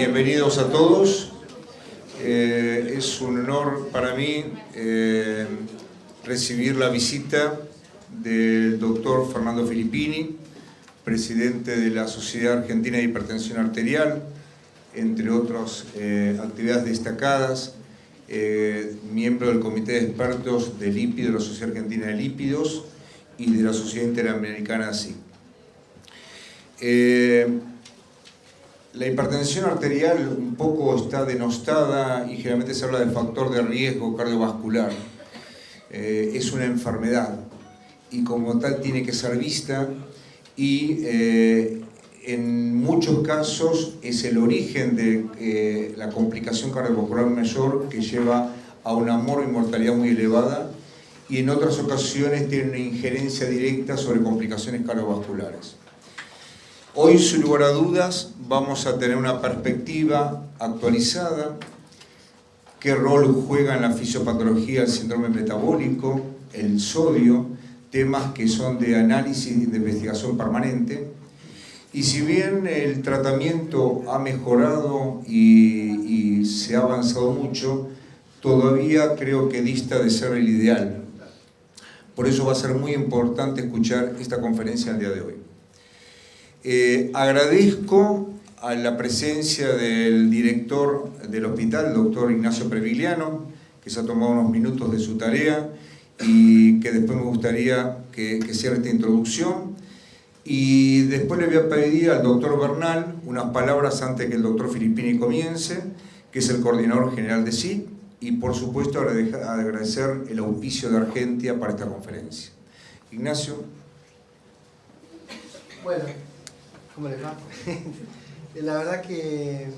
Bienvenidos a todos. Es un honor para mí recibir la visita del doctor Fernando Filippini, presidente de la Sociedad Argentina de Hipertensión Arterial, entre otras actividades destacadas, miembro del Comité de Expertos de Lípidos de la Sociedad Argentina de Lípidos y de la Sociedad Interamericana de SIC. La hipertensión arterial un poco está denostada y generalmente se habla del factor de riesgo cardiovascular. Es una enfermedad y como tal tiene que ser vista y en muchos casos es el origen de la complicación cardiovascular mayor que lleva a una mortalidad muy elevada y en otras ocasiones tiene una injerencia directa sobre complicaciones cardiovasculares. Hoy, sin lugar a dudas, vamos a tener una perspectiva actualizada, qué rol juega en la fisiopatología el síndrome metabólico, el sodio, temas que son de análisis y de investigación permanente. Y si bien el tratamiento ha mejorado y se ha avanzado mucho, todavía creo que dista de ser el ideal. Por eso va a ser muy importante escuchar esta conferencia el día de hoy. Agradezco a la presencia del director del hospital, el doctor Ignacio Previgliano, que se ha tomado unos minutos de su tarea y que después me gustaría que cierre esta introducción. Y después le voy a pedir al doctor Bernal unas palabras antes que el doctor Filippini comience, que es el coordinador general de SIC, y por supuesto agradecer el auspicio de Argentia para esta conferencia. Ignacio. Bueno, ¿cómo les va? La verdad que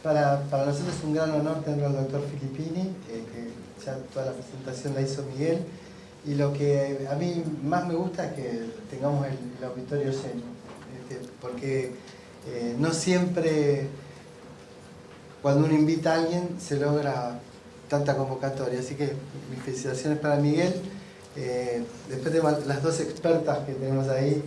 para nosotros es un gran honor tener al doctor Filippini, que ya toda la presentación la hizo Miguel, y lo que a mí más me gusta es que tengamos el auditorio lleno, porque no siempre cuando uno invita a alguien se logra tanta convocatoria, así que mis felicitaciones para Miguel. Después de las dos expertas que tenemos ahí,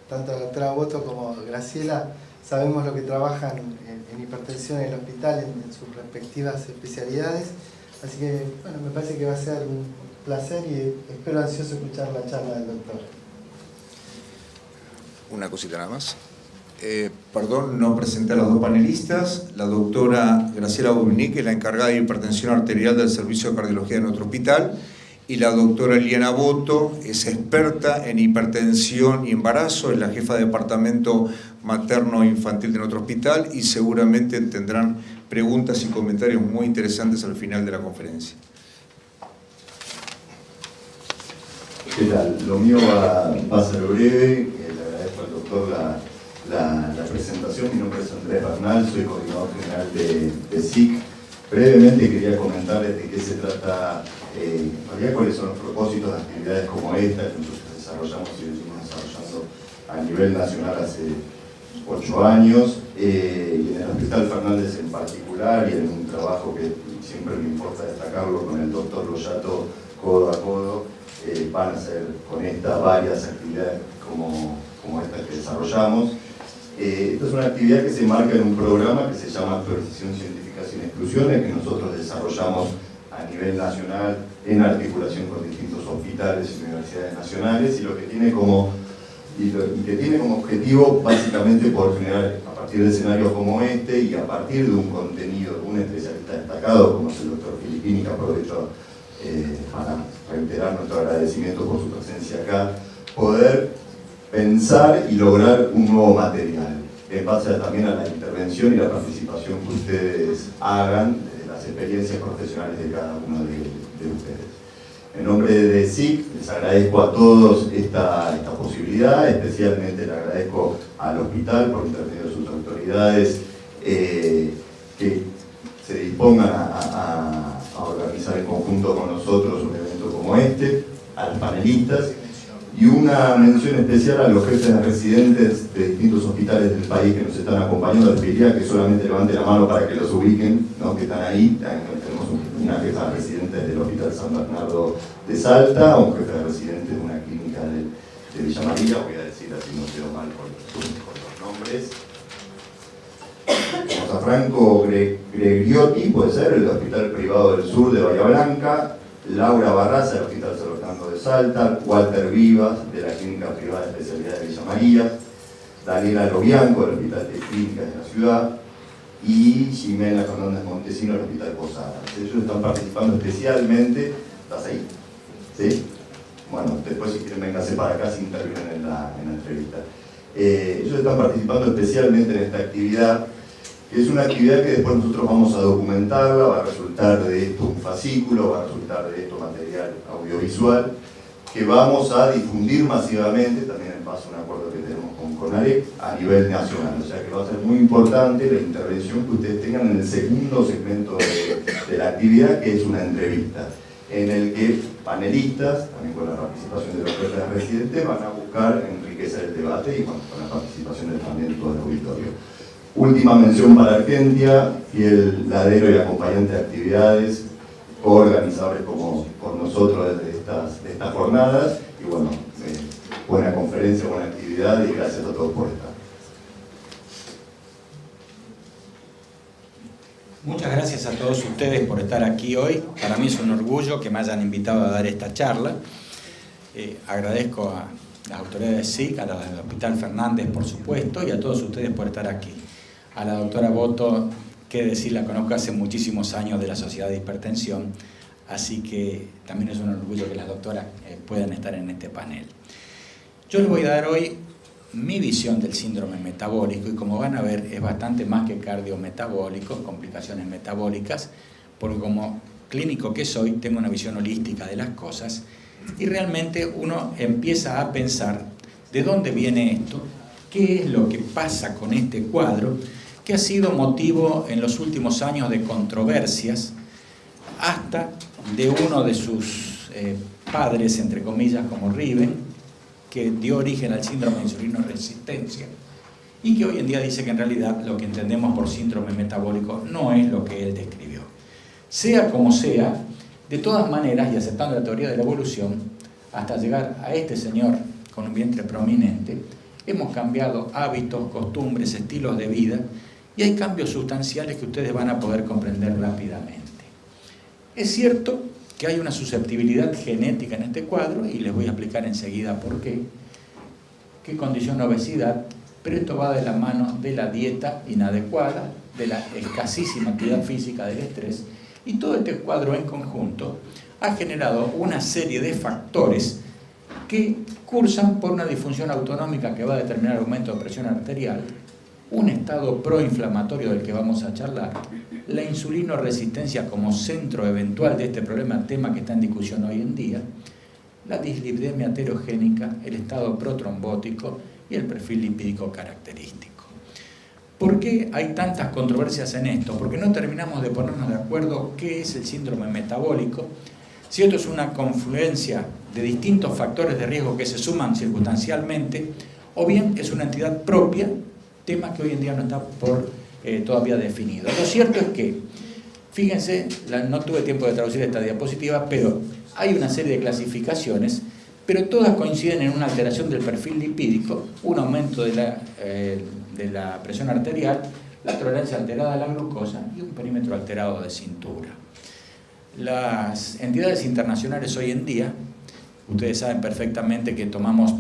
tanto la doctora Boto como Graciela, sabemos lo que trabajan en hipertensión en el hospital, en sus respectivas especialidades. Así que, bueno, me parece que va a ser un placer y espero ansioso escuchar la charla del doctor. Una cosita nada más. Perdón, no presenté a los dos panelistas. La doctora Graciela Bobigny, que es la encargada de hipertensión arterial del Servicio de Cardiología de nuestro hospital, y la doctora Liliana Boto es experta en hipertensión y embarazo, es la jefa de departamento materno-infantil de nuestro hospital y seguramente tendrán preguntas y comentarios muy interesantes al final de la conferencia. ¿Qué tal? Lo mío va a ser breve. Le agradezco al doctor la presentación. Mi nombre es Andrés Bernal, soy coordinador general de SIC. Brevemente quería comentarles de qué se trata, en realidad cuáles son los propósitos de actividades como esta que nosotros desarrollamos y venimos desarrollando a nivel nacional hace 8 años, y en el Hospital Fernández en particular, y en un trabajo que siempre me importa destacarlo con el doctor Loyato codo a codo, van a ser con esta varias actividades como estas que desarrollamos. Esta es una actividad que se marca en un programa que se llama Actualización Científica sin Exclusiones, que nosotros desarrollamos a nivel nacional en articulación con distintos hospitales y universidades nacionales, y que tiene como objetivo básicamente por generar a partir de escenarios como este y a partir de un contenido de un especialista destacado como es el doctor Filippini, que aprovecho para reiterar nuestro agradecimiento por su presencia acá, poder pensar y lograr un nuevo material en base también a la intervención y la participación que ustedes hagan de las experiencias profesionales de cada uno de ustedes. En nombre de SIC les agradezco a todos esta posibilidad, especialmente le agradezco al hospital por intermedio de sus autoridades que se dispongan a organizar en conjunto con nosotros un evento como este, a los panelistas, y una mención especial a los jefes de residentes de distintos hospitales del país que nos están acompañando. Les pediría que solamente levanten la mano para que los ubiquen, ¿no?, que están ahí. Tenemos una jefa de residentes del Hospital San Bernardo de Salta, un jefe de residentes de una clínica de Villa María, voy a decir así no quedo mal con los nombres. Tenemos Rosa Franco Gregliotti, puede ser, el Hospital Privado del Sur de Bahía Blanca, Laura Barraza, del Hospital Cerro Largo de Salta, Walter Vivas, de la Clínica Privada de Especialidad de Villa María, Daniela Lobianco, del Hospital de Clínicas de la Ciudad, y Ximena Fernández Montesino, del Hospital Posadas. Ellos están participando especialmente. ¿Estás ahí? ¿Sí? Bueno, después si quieren vénganse para acá si intervienen en la entrevista. Ellos están participando especialmente en esta actividad, que es una actividad que después nosotros vamos a documentarla, va a resultar de esto un fascículo, va a resultar de esto material audiovisual, que vamos a difundir masivamente, también en base a un acuerdo que tenemos con CONAREC, a nivel nacional. O sea que va a ser muy importante la intervención que ustedes tengan en el segundo segmento de la actividad, que es una entrevista, en el que panelistas, también con la participación de los jefes residentes, van a buscar enriquecer el debate y con la participación también de todo el auditorio. Última mención para Argentia, fiel ladero y acompañante de actividades, organizadores como por nosotros de estas jornadas, y bueno, buena conferencia, buena actividad y gracias a todos por estar. Muchas gracias a todos ustedes por estar aquí hoy. Para mí es un orgullo que me hayan invitado a dar esta charla. Agradezco a las autoridades de SIC, a la del Hospital Fernández, por supuesto, y a todos ustedes por estar aquí. A la doctora Boto, qué decir, la conozco hace muchísimos años de la Sociedad de Hipertensión, así que también es un orgullo que las doctoras puedan estar en este panel. Yo les voy a dar hoy mi visión del síndrome metabólico, y como van a ver es bastante más que cardiometabólico, complicaciones metabólicas, porque como clínico que soy tengo una visión holística de las cosas y realmente uno empieza a pensar de dónde viene esto, qué es lo que pasa con este cuadro, que ha sido motivo en los últimos años de controversias, hasta de uno de sus padres, entre comillas, como Riven, que dio origen al síndrome de insulinoresistencia y que hoy en día dice que en realidad lo que entendemos por síndrome metabólico no es lo que él describió. Sea como sea, de todas maneras, y aceptando la teoría de la evolución, hasta llegar a este señor con un vientre prominente, hemos cambiado hábitos, costumbres, estilos de vida, y hay cambios sustanciales que ustedes van a poder comprender rápidamente. Es cierto que hay una susceptibilidad genética en este cuadro, y les voy a explicar enseguida por qué condiciona obesidad, pero esto va de la mano de la dieta inadecuada, de la escasísima actividad física, del estrés, y todo este cuadro en conjunto ha generado una serie de factores que cursan por una disfunción autonómica que va a determinar aumento de presión arterial, un estado proinflamatorio del que vamos a charlar, la insulinoresistencia como centro eventual de este problema, tema que está en discusión hoy en día, la dislipidemia heterogénica, el estado protrombótico y el perfil lipídico característico. ¿Por qué hay tantas controversias en esto? Porque no terminamos de ponernos de acuerdo qué es el síndrome metabólico, si esto es una confluencia de distintos factores de riesgo que se suman circunstancialmente, o bien es una entidad propia, tema que hoy en día no está todavía definido. Lo cierto es que, fíjense, no tuve tiempo de traducir esta diapositiva, pero hay una serie de clasificaciones, pero todas coinciden en una alteración del perfil lipídico, un aumento de la presión arterial, la tolerancia alterada a la glucosa y un perímetro alterado de cintura. Las entidades internacionales hoy en día, ustedes saben perfectamente que tomamos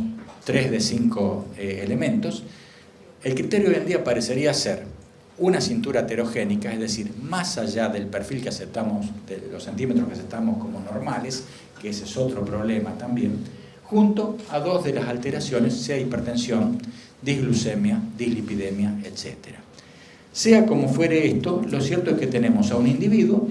3 de 5 elementos. El criterio hoy en día parecería ser una cintura heterogénica, es decir, más allá del perfil que aceptamos, de los centímetros que aceptamos como normales, que ese es otro problema también, junto a 2 de las alteraciones, sea hipertensión, disglucemia, dislipidemia, etc. Sea como fuere esto, lo cierto es que tenemos a un individuo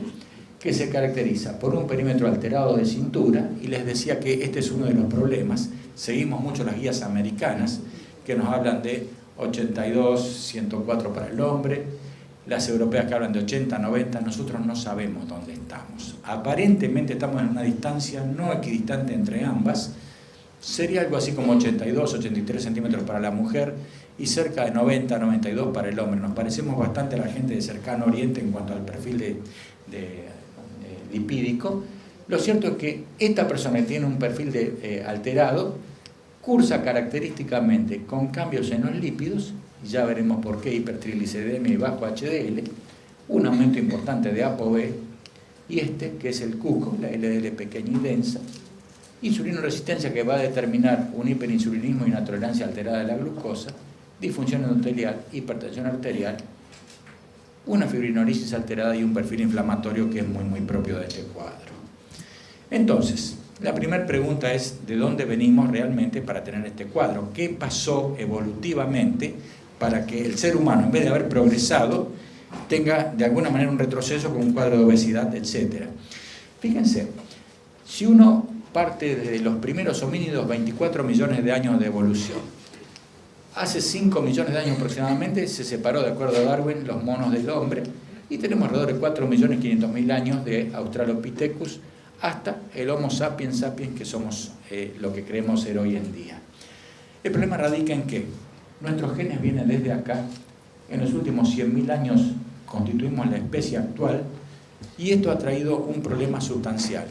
que se caracteriza por un perímetro alterado de cintura, y les decía que este es uno de los problemas. Seguimos mucho las guías americanas que nos hablan de 82, 104 para el hombre, las europeas que hablan de 80, 90, nosotros no sabemos dónde estamos. Aparentemente estamos en una distancia no equidistante entre ambas, sería algo así como 82, 83 centímetros para la mujer y cerca de 90, 92 para el hombre. Nos parecemos bastante a la gente de Cercano Oriente en cuanto al perfil lipídico. Lo cierto es que esta persona que tiene un perfil alterado cursa característicamente con cambios en los lípidos y ya veremos por qué, hipertrigliceridemia y bajo HDL, un aumento importante de ApoB, y que es el CUCO, la LDL pequeña y densa, insulinoresistencia, que va a determinar un hiperinsulinismo y una tolerancia alterada de la glucosa, disfunción endotelial, hipertensión arterial, una fibrinolisis alterada y un perfil inflamatorio que es muy propio de este cuadro. Entonces, la primera pregunta es ¿de dónde venimos realmente para tener este cuadro? ¿Qué pasó evolutivamente para que el ser humano, en vez de haber progresado, tenga de alguna manera un retroceso con un cuadro de obesidad, etcétera? Fíjense, si uno parte de los primeros homínidos, 24 millones de años de evolución. Hace 5 millones de años aproximadamente se separó, de acuerdo a Darwin, los monos del hombre, y tenemos alrededor de 4.500.000 años de Australopithecus hasta el Homo sapiens sapiens, que somos lo que creemos ser hoy en día. El problema radica en que nuestros genes vienen desde acá. En los últimos 100.000 años constituimos la especie actual, y esto ha traído un problema sustancial.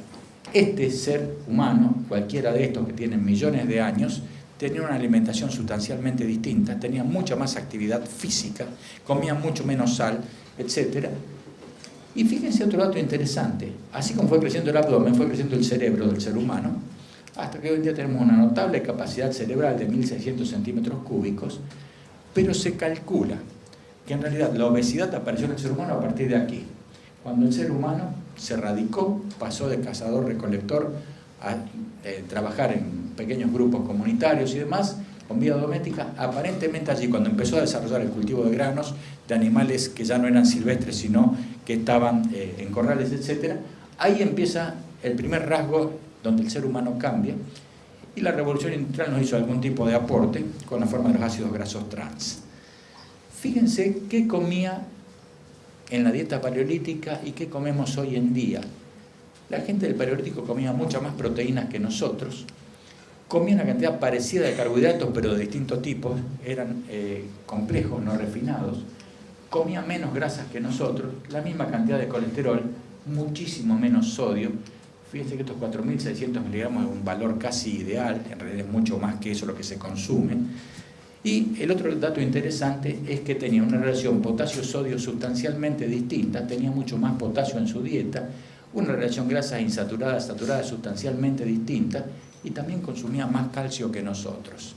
Este ser humano, cualquiera de estos que tienen millones de años, tenía una alimentación sustancialmente distinta, tenía mucha más actividad física, comía mucho menos sal, etc. Y fíjense otro dato interesante: así como fue creciendo el abdomen, fue creciendo el cerebro del ser humano, hasta que hoy en día tenemos una notable capacidad cerebral de 1.600 centímetros cúbicos, pero se calcula que en realidad la obesidad apareció en el ser humano a partir de aquí. Cuando el ser humano se radicó, pasó de cazador-recolector a trabajar en pequeños grupos comunitarios y demás, con vida doméstica, aparentemente allí, cuando empezó a desarrollar el cultivo de granos, de animales que ya no eran silvestres, sino que estaban en corrales, etc., ahí empieza el primer rasgo donde el ser humano cambia, y la revolución industrial nos hizo algún tipo de aporte con la forma de los ácidos grasos trans. Fíjense qué comía en la dieta paleolítica y qué comemos hoy en día. La gente del paleolítico comía muchas más proteínas que nosotros, comía una cantidad parecida de carbohidratos, pero de distintos tipos, eran complejos, no refinados, comía menos grasas que nosotros, la misma cantidad de colesterol, muchísimo menos sodio. Fíjense que estos 4.600 miligramos es un valor casi ideal, en realidad es mucho más que eso lo que se consume. Y el otro dato interesante es que tenía una relación potasio-sodio sustancialmente distinta, tenía mucho más potasio en su dieta, una relación grasas insaturadas, saturadas sustancialmente distinta, y también consumía más calcio que nosotros.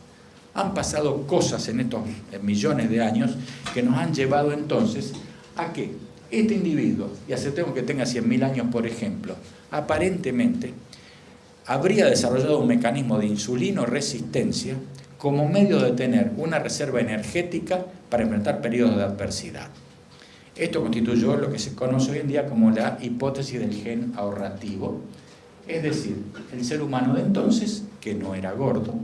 Han pasado cosas en estos millones de años que nos han llevado entonces a que este individuo, y aceptemos que tenga 100.000 años por ejemplo, aparentemente habría desarrollado un mecanismo de insulinoresistencia como medio de tener una reserva energética para enfrentar periodos de adversidad. Esto constituyó lo que se conoce hoy en día como la hipótesis del gen ahorrativo, es decir, el ser humano de entonces, que no era gordo,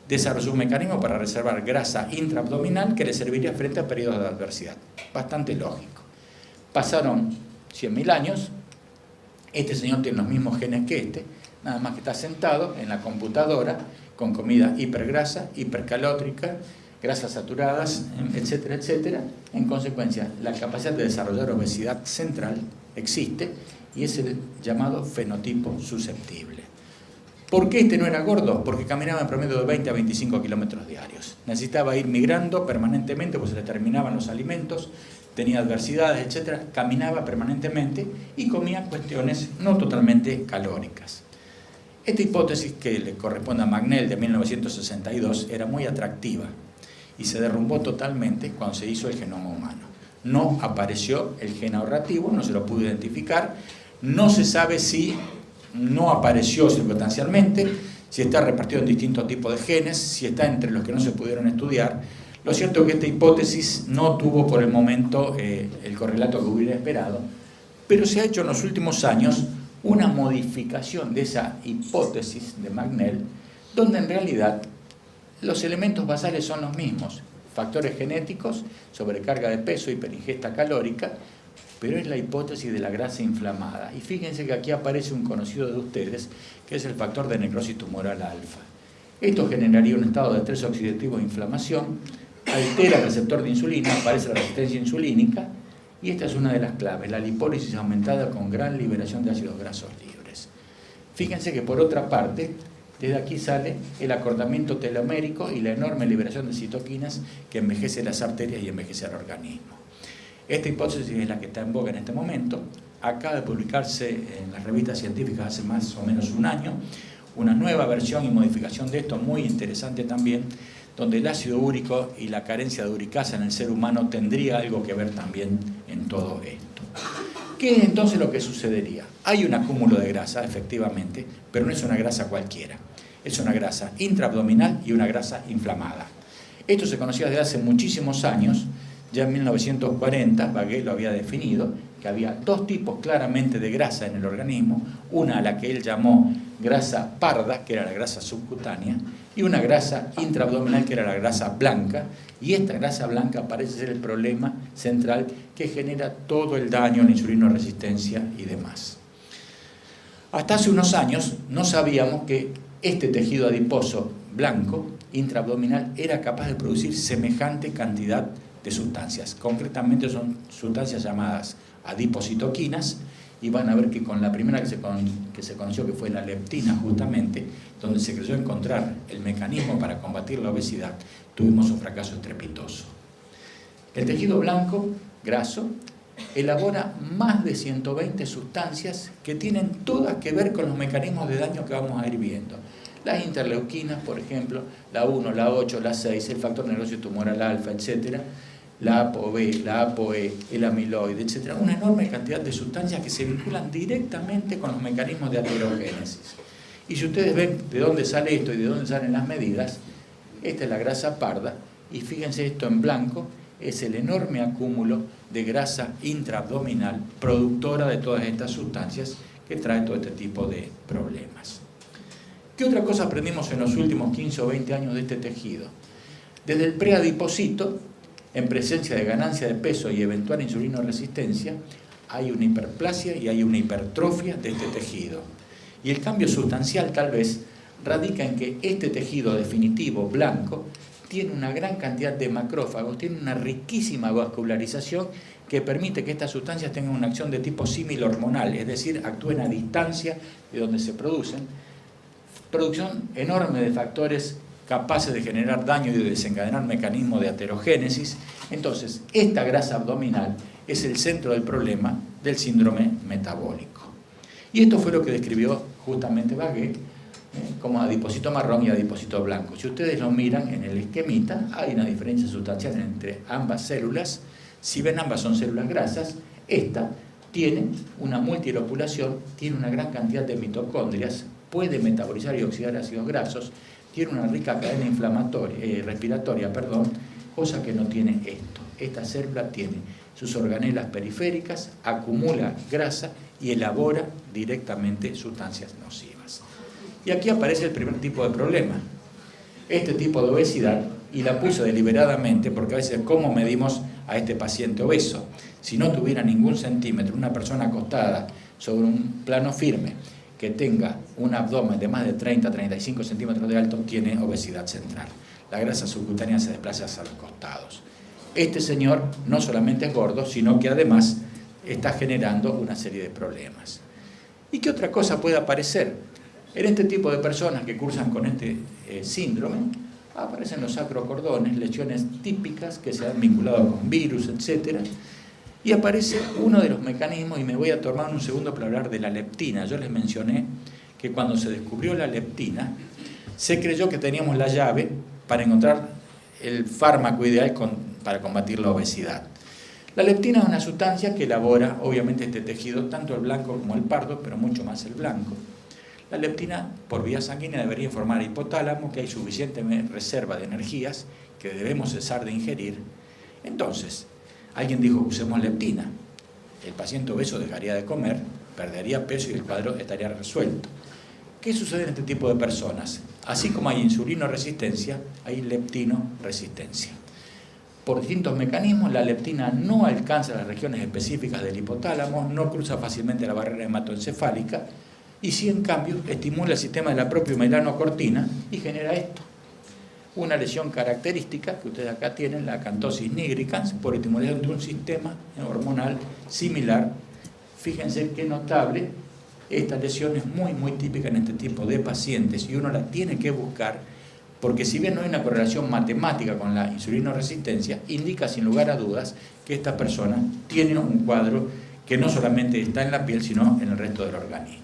desarrolló un mecanismo para reservar grasa intraabdominal que le serviría frente a periodos de adversidad. Bastante lógico. Pasaron 100.000 años, este señor tiene los mismos genes que este, nada más que está sentado en la computadora con comida hipergrasa, hipercalórica, grasas saturadas, etcétera, etcétera. En consecuencia, la capacidad de desarrollar obesidad central existe y es el llamado fenotipo susceptible. ¿Por qué este no era gordo? Porque caminaba en promedio de 20 a 25 kilómetros diarios. Necesitaba ir migrando permanentemente, pues se le terminaban los alimentos, tenía adversidades, etcétera. Caminaba permanentemente y comía cuestiones no totalmente calóricas. Esta hipótesis, que le corresponde a Magnell de 1962, era muy atractiva y se derrumbó totalmente cuando se hizo el genoma humano. No apareció el gen ahorrativo, no se lo pudo identificar, no se sabe si no apareció circunstancialmente, si está repartido en distintos tipos de genes, si está entre los que no se pudieron estudiar. Lo cierto es que esta hipótesis no tuvo por el momento el correlato que hubiera esperado, pero se ha hecho en los últimos años una modificación de esa hipótesis de Magnell, donde en realidad los elementos basales son los mismos: factores genéticos, sobrecarga de peso, hiperingesta calórica, pero es la hipótesis de la grasa inflamada. Y fíjense que aquí aparece un conocido de ustedes, que es el factor de necrosis tumoral alfa. Esto generaría un estado de estrés oxidativo e inflamación, altera el receptor de insulina, aparece la resistencia insulínica, y esta es una de las claves, la lipólisis aumentada con gran liberación de ácidos grasos libres. Fíjense que por otra parte, Desde aquí sale el acortamiento telomérico y la enorme liberación de citoquinas que envejece las arterias y envejece el organismo. Esta hipótesis es la que está en boga en este momento. Acaba de publicarse en las revistas científicas hace más o menos un año una nueva versión y modificación de esto, muy interesante también, donde el ácido úrico y la carencia de uricasa en el ser humano tendría algo que ver también en todo esto. ¿Qué es entonces lo que sucedería? Hay un acúmulo de grasa, efectivamente, pero no es una grasa cualquiera. Es una grasa intraabdominal y una grasa inflamada. Esto se conocía desde hace muchísimos años. Ya en 1940 Bagué lo había definido, que había dos tipos claramente de grasa en el organismo, una a la que él llamó grasa parda, que era la grasa subcutánea, y una grasa intraabdominal, que era la grasa blanca, y esta grasa blanca parece ser el problema central que genera todo el daño, la insulinoresistencia y demás. Hasta hace unos años no sabíamos que este tejido adiposo blanco, intraabdominal, era capaz de producir semejante cantidad de sustancias. Concretamente son sustancias llamadas adipocitoquinas, y van a ver que con la primera que se conoció, que fue la leptina justamente, donde se creyó encontrar el mecanismo para combatir la obesidad, tuvimos un fracaso estrepitoso. El tejido blanco, graso, elabora más de 120 sustancias que tienen todas que ver con los mecanismos de daño que vamos a ir viendo. Las interleuquinas, por ejemplo, la 1, la 8, la 6, el factor nervioso tumoral alfa, etc., la ApoB, la ApoE, el amiloide, etc. Una enorme cantidad de sustancias que se vinculan directamente con los mecanismos de aterogénesis. Y si ustedes ven de dónde sale esto y de dónde salen las medidas, esta es la grasa parda, y fíjense esto en blanco, es el enorme acúmulo de grasa intraabdominal productora de todas estas sustancias que trae todo este tipo de problemas. ¿Qué otra cosa aprendimos en los últimos 15 o 20 años de este tejido? Desde el preadipocito, en presencia de ganancia de peso y eventual insulinoresistencia, hay una hiperplasia y hay una hipertrofia de este tejido. Y el cambio sustancial tal vez radica en que este tejido definitivo blanco tiene una gran cantidad de macrófagos, tiene una riquísima vascularización que permite que estas sustancias tengan una acción de tipo similhormonal, es decir, actúen a distancia de donde se producen. Producción enorme de factores capaces de generar daño y de desencadenar mecanismos de aterogénesis. Entonces, esta grasa abdominal es el centro del problema del síndrome metabólico. Y esto fue lo que describió justamente Bagué como adipocito marrón y adipocito blanco. Si ustedes lo miran en el esquemita, hay una diferencia sustancial entre ambas células. Si ven, ambas son células grasas. Esta tiene una multilopulación, tiene una gran cantidad de mitocondrias, puede metabolizar y oxidar ácidos grasos, tiene una rica cadena respiratoria, cosa que no tiene esto. Esta célula tiene sus organelas periféricas, acumula grasa y elabora directamente sustancias nocivas. Y aquí aparece el primer tipo de problema, este tipo de obesidad, y la puse deliberadamente porque a veces, ¿cómo medimos a este paciente obeso? Si no tuviera ningún centímetro, una persona acostada sobre un plano firme, que tenga un abdomen de más de 30-35 centímetros de alto, tiene obesidad central. La grasa subcutánea se desplaza hacia los costados. Este señor no solamente es gordo, sino que además está generando una serie de problemas. ¿Y qué otra cosa puede aparecer? En este tipo de personas que cursan con este síndrome, aparecen los sacrocordones, lesiones típicas que se han vinculado con virus, etc. Y aparece uno de los mecanismos, y me voy a tomar un segundo para hablar de la leptina. Yo les mencioné que cuando se descubrió la leptina, se creyó que teníamos la llave para encontrar el fármaco ideal para combatir la obesidad. La leptina es una sustancia que elabora, obviamente, este tejido, tanto el blanco como el pardo, pero mucho más el blanco. La leptina, por vía sanguínea, debería informar al hipotálamo que hay suficiente reserva de energías que debemos cesar de ingerir. Entonces, alguien dijo, usemos leptina. El paciente obeso dejaría de comer, perdería peso y el cuadro estaría resuelto. ¿Qué sucede en este tipo de personas? Así como hay insulinoresistencia, hay leptinoresistencia. Por distintos mecanismos, la leptina no alcanza las regiones específicas del hipotálamo, no cruza fácilmente la barrera hematoencefálica, y sí, en cambio, estimula el sistema de la propia melanocortina y genera esto. Una lesión característica que ustedes acá tienen, la acantosis nigricans, por estimulación de un sistema hormonal similar. Fíjense qué notable Esta lesión es muy típica en este tipo de pacientes y uno la tiene que buscar porque si bien no hay una correlación matemática con la insulinoresistencia, indica sin lugar a dudas que esta persona tiene un cuadro que no solamente está en la piel, sino en el resto del organismo.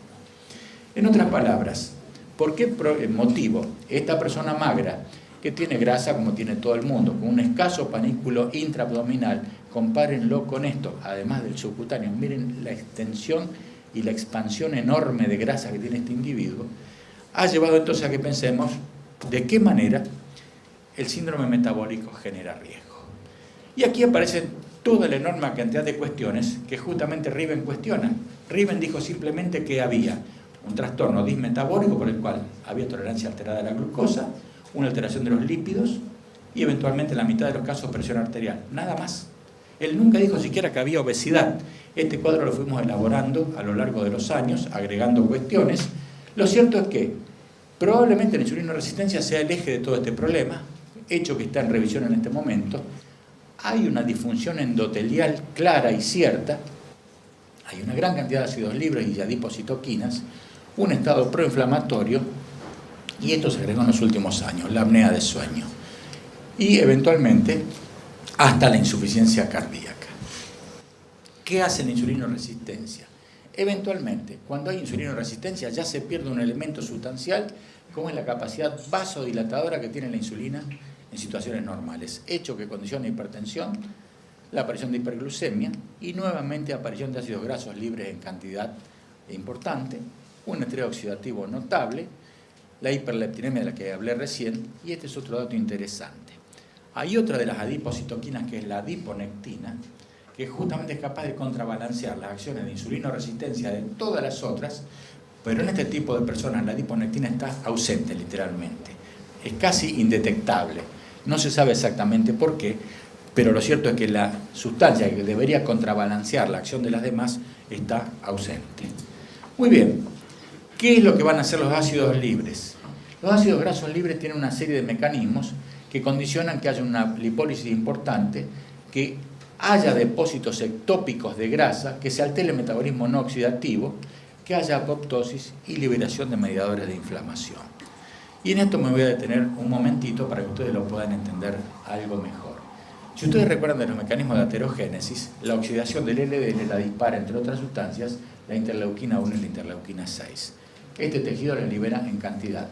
En otras palabras, ¿por qué motivo esta persona magra, que tiene grasa como tiene todo el mundo, con un escaso panículo intraabdominal, compárenlo con esto, además del subcutáneo, miren la extensión y la expansión enorme de grasa que tiene este individuo, ha llevado entonces a que pensemos de qué manera el síndrome metabólico genera riesgo. Y aquí aparecen toda la enorme cantidad de cuestiones que justamente Riven cuestiona. Riven dijo simplemente que había un trastorno dismetabólico por el cual había tolerancia alterada a la glucosa, una alteración de los lípidos y eventualmente en la mitad de los casos presión arterial. Nada más. Él nunca dijo siquiera que había obesidad. Este cuadro lo fuimos elaborando a lo largo de los años, agregando cuestiones. Lo cierto es que probablemente la insulinoresistencia sea el eje de todo este problema, hecho que está en revisión en este momento. Hay una disfunción endotelial clara y cierta, hay una gran cantidad de ácidos libres y adipocitoquinas, un estado proinflamatorio, y esto se agregó en los últimos años, la apnea de sueño, y eventualmente hasta la insuficiencia cardíaca. ¿Qué hace la insulinoresistencia? Eventualmente, cuando hay insulinoresistencia ya se pierde un elemento sustancial como es la capacidad vasodilatadora que tiene la insulina en situaciones normales, hecho que condiciona hipertensión, la aparición de hiperglucemia y nuevamente aparición de ácidos grasos libres en cantidad importante, un estrés oxidativo notable, la hiperleptinemia de la que hablé recién, y este es otro dato interesante. Hay otra de las adipocitoquinas que es la adiponectina, que justamente es capaz de contrabalancear las acciones de insulinoresistencia de todas las otras, pero en este tipo de personas la adiponectina está ausente literalmente, es casi indetectable, no se sabe exactamente por qué, pero lo cierto es que la sustancia que debería contrabalancear la acción de las demás está ausente. Muy bien, ¿qué es lo que van a hacer los ácidos libres? Los ácidos grasos libres tienen una serie de mecanismos que condicionan que haya una lipólisis importante, que haya depósitos ectópicos de grasa, que se altere el metabolismo no oxidativo, que haya apoptosis y liberación de mediadores de inflamación. Y en esto me voy a detener un momentito para que ustedes lo puedan entender algo mejor. Si ustedes recuerdan de los mecanismos de aterogénesis, la oxidación del LDL la dispara, entre otras sustancias, la interleuquina 1 y la interleuquina 6. Este tejido la libera en cantidad.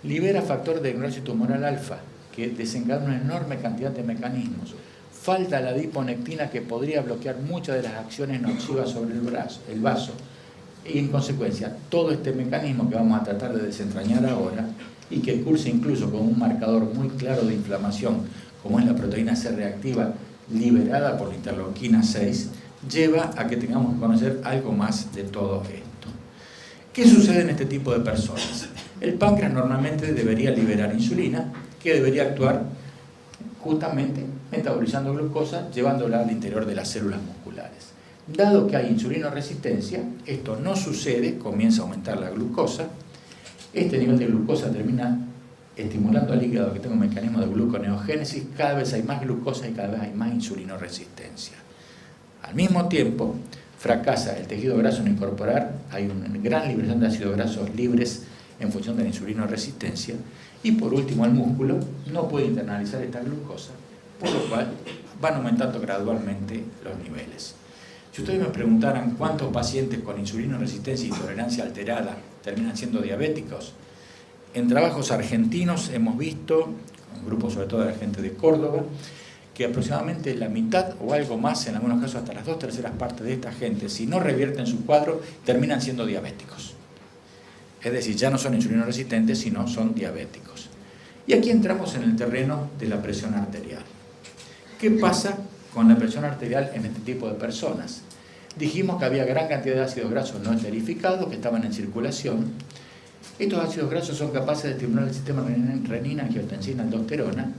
Libera factor de necrosis tumoral alfa, que desencadena una enorme cantidad de mecanismos. Falta la adiponectina, que podría bloquear muchas de las acciones nocivas sobre el vaso. Y en consecuencia, todo este mecanismo que vamos a tratar de desentrañar ahora, y que cursa incluso con un marcador muy claro de inflamación, como es la proteína C reactiva liberada por la interleuquina 6, lleva a que tengamos que conocer algo más de todo esto. ¿Qué sucede en este tipo de personas? El páncreas normalmente debería liberar insulina, que debería actuar justamente metabolizando glucosa, llevándola al interior de las células musculares. Dado que hay insulinoresistencia, esto no sucede, comienza a aumentar la glucosa, este nivel de glucosa termina estimulando al hígado, que tenga un mecanismo de gluconeogénesis, cada vez hay más glucosa y cada vez hay más insulinoresistencia. Al mismo tiempo, fracasa el tejido graso en incorporar, hay una gran liberación de ácidos grasos libres en función de la insulinoresistencia, y por último el músculo no puede internalizar esta glucosa, por lo cual van aumentando gradualmente los niveles. Si ustedes me preguntaran cuántos pacientes con insulinoresistencia e intolerancia alterada terminan siendo diabéticos, en trabajos argentinos hemos visto, un grupo sobre todo de la gente de Córdoba, que aproximadamente la mitad o algo más, en algunos casos hasta las 2/3 partes de esta gente, si no revierten su cuadro, terminan siendo diabéticos. Es decir, ya no son insulinoresistentes, sino son diabéticos. Y aquí entramos en el terreno de la presión arterial. ¿Qué pasa con la presión arterial en este tipo de personas? Dijimos que había gran cantidad de ácidos grasos no esterificados que estaban en circulación. Estos ácidos grasos son capaces de estimular el sistema renina, angiotensina, aldosterona,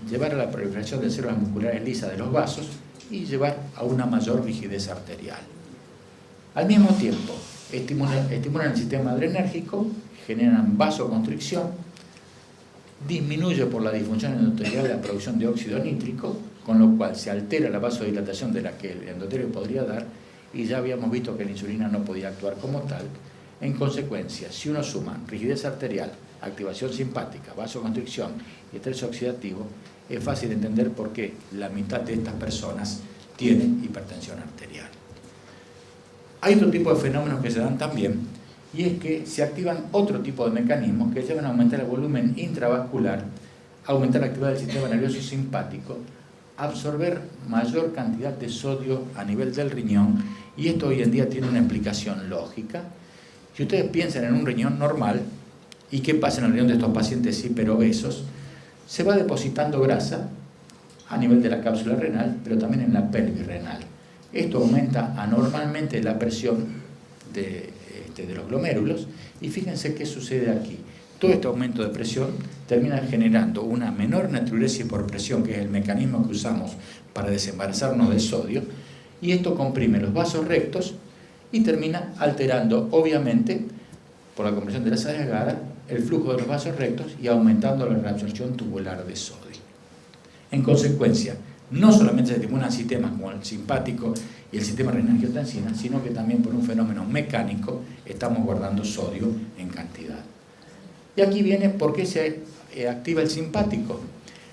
llevar a la proliferación de células musculares lisas de los vasos y llevar a una mayor rigidez arterial. Al mismo tiempo, estimulan el sistema adrenérgico, generan vasoconstricción, disminuye por la disfunción endotelial la producción de óxido nítrico, con lo cual se altera la vasodilatación de la que el endotelio podría dar, y ya habíamos visto que la insulina no podía actuar como tal, En consecuencia, si uno suma rigidez arterial, activación simpática, vasoconstricción y estrés oxidativo, es fácil entender por qué la mitad de estas personas tienen hipertensión arterial. Hay otro tipo de fenómenos que se dan también, y es que se activan otro tipo de mecanismos que llevan a aumentar el volumen intravascular, aumentar la actividad del sistema nervioso simpático, absorber mayor cantidad de sodio a nivel del riñón, y esto hoy en día tiene una explicación lógica. Si ustedes piensan en un riñón normal, ¿y qué pasa en el riñón de estos pacientes hiperobesos? Se va depositando grasa a nivel de la cápsula renal, pero también en la pelvis renal. Esto aumenta anormalmente la presión de los glomérulos, y fíjense qué sucede aquí. Todo este aumento de presión termina generando una menor natriuresis por presión, que es el mecanismo que usamos para desembarazarnos del sodio, y esto comprime los vasos rectos y termina alterando, obviamente, por la compresión de la sal agregada, el flujo de los vasos rectos y aumentando la reabsorción tubular de sodio. En consecuencia, no solamente se estimulan sistemas como el simpático y el sistema renina-angiotensina, sino que también por un fenómeno mecánico estamos guardando sodio en cantidad. Y aquí viene por qué se activa el simpático.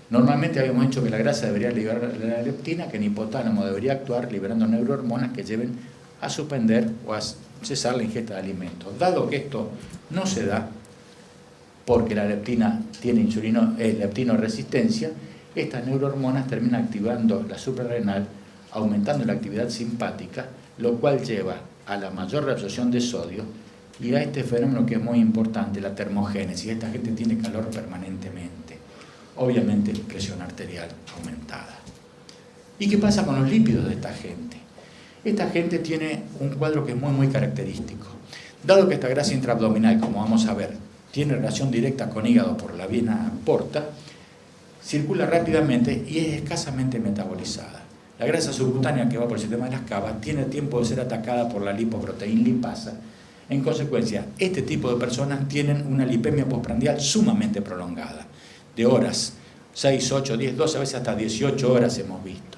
Normalmente habíamos dicho que la grasa debería liberar la leptina, que el hipotálamo debería actuar liberando neurohormonas que lleven a suspender o a cesar la ingesta de alimentos. Dado que esto no se da, porque la leptina tiene leptinoresistencia, estas neurohormonas terminan activando la suprarrenal, aumentando la actividad simpática, lo cual lleva a la mayor reabsorción de sodio y a este fenómeno que es muy importante, la termogénesis. Esta gente tiene calor permanentemente, obviamente presión arterial aumentada. ¿Y qué pasa con los lípidos de esta gente? Esta gente tiene un cuadro que es muy característico. Dado que esta grasa intraabdominal, como vamos a ver, tiene relación directa con hígado por la vena porta, circula rápidamente y es escasamente metabolizada. La grasa subcutánea que va por el sistema de las cavas tiene tiempo de ser atacada por la lipoproteína lipasa. En consecuencia, este tipo de personas tienen una lipemia postprandial sumamente prolongada, de horas, 6, 8, 10, 12, a veces hasta 18 horas hemos visto.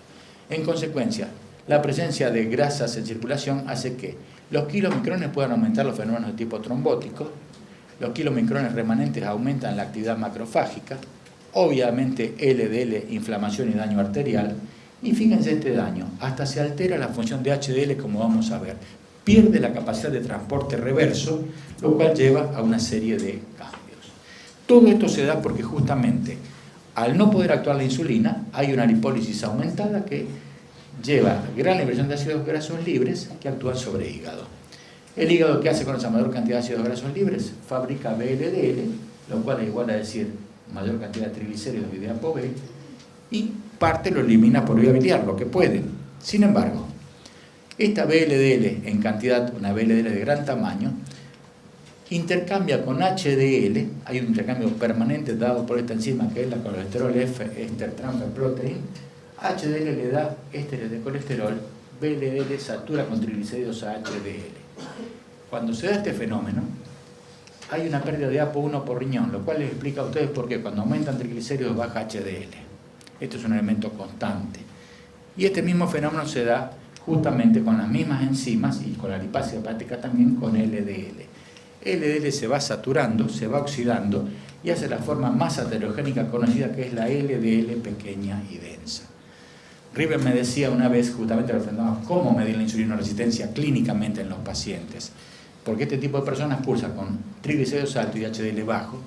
En consecuencia, la presencia de grasas en circulación hace que los kilomicrones puedan aumentar los fenómenos de tipo trombótico, los kilomicrones remanentes aumentan la actividad macrofágica, obviamente LDL, inflamación y daño arterial, y fíjense este daño, hasta se altera la función de HDL, como vamos a ver, pierde la capacidad de transporte reverso, lo cual lleva a una serie de cambios. Todo esto se da porque justamente al no poder actuar la insulina, hay una lipólisis aumentada que lleva gran liberación de ácidos grasos libres que actúan sobre hígado. El hígado, ¿qué hace con esa mayor cantidad de ácidos grasos libres? Fabrica VLDL, lo cual es igual a decir mayor cantidad de triglicéridos y de ApoB, y parte lo elimina por vía biliar, lo que puede. Sin embargo, esta VLDL en cantidad, una VLDL de gran tamaño, intercambia con HDL, hay un intercambio permanente dado por esta enzima que es la colesterol F-ester transfer protein. HDL le da ésteres de colesterol, VLDL satura con triglicéridos a HDL. Cuando se da este fenómeno, hay una pérdida de ApoB1 por riñón, lo cual les explica a ustedes por qué cuando aumentan triglicéridos baja HDL. Esto es un elemento constante. Y este mismo fenómeno se da justamente con las mismas enzimas y con la lipasa hepática también con LDL. LDL se va saturando, se va oxidando y hace la forma más heterogénica conocida, que es la LDL pequeña y densa. Riven me decía una vez, justamente refrendamos cómo medir la insulinoresistencia clínicamente en los pacientes, porque este tipo de personas cursa con triglicéridos altos y HDL bajo,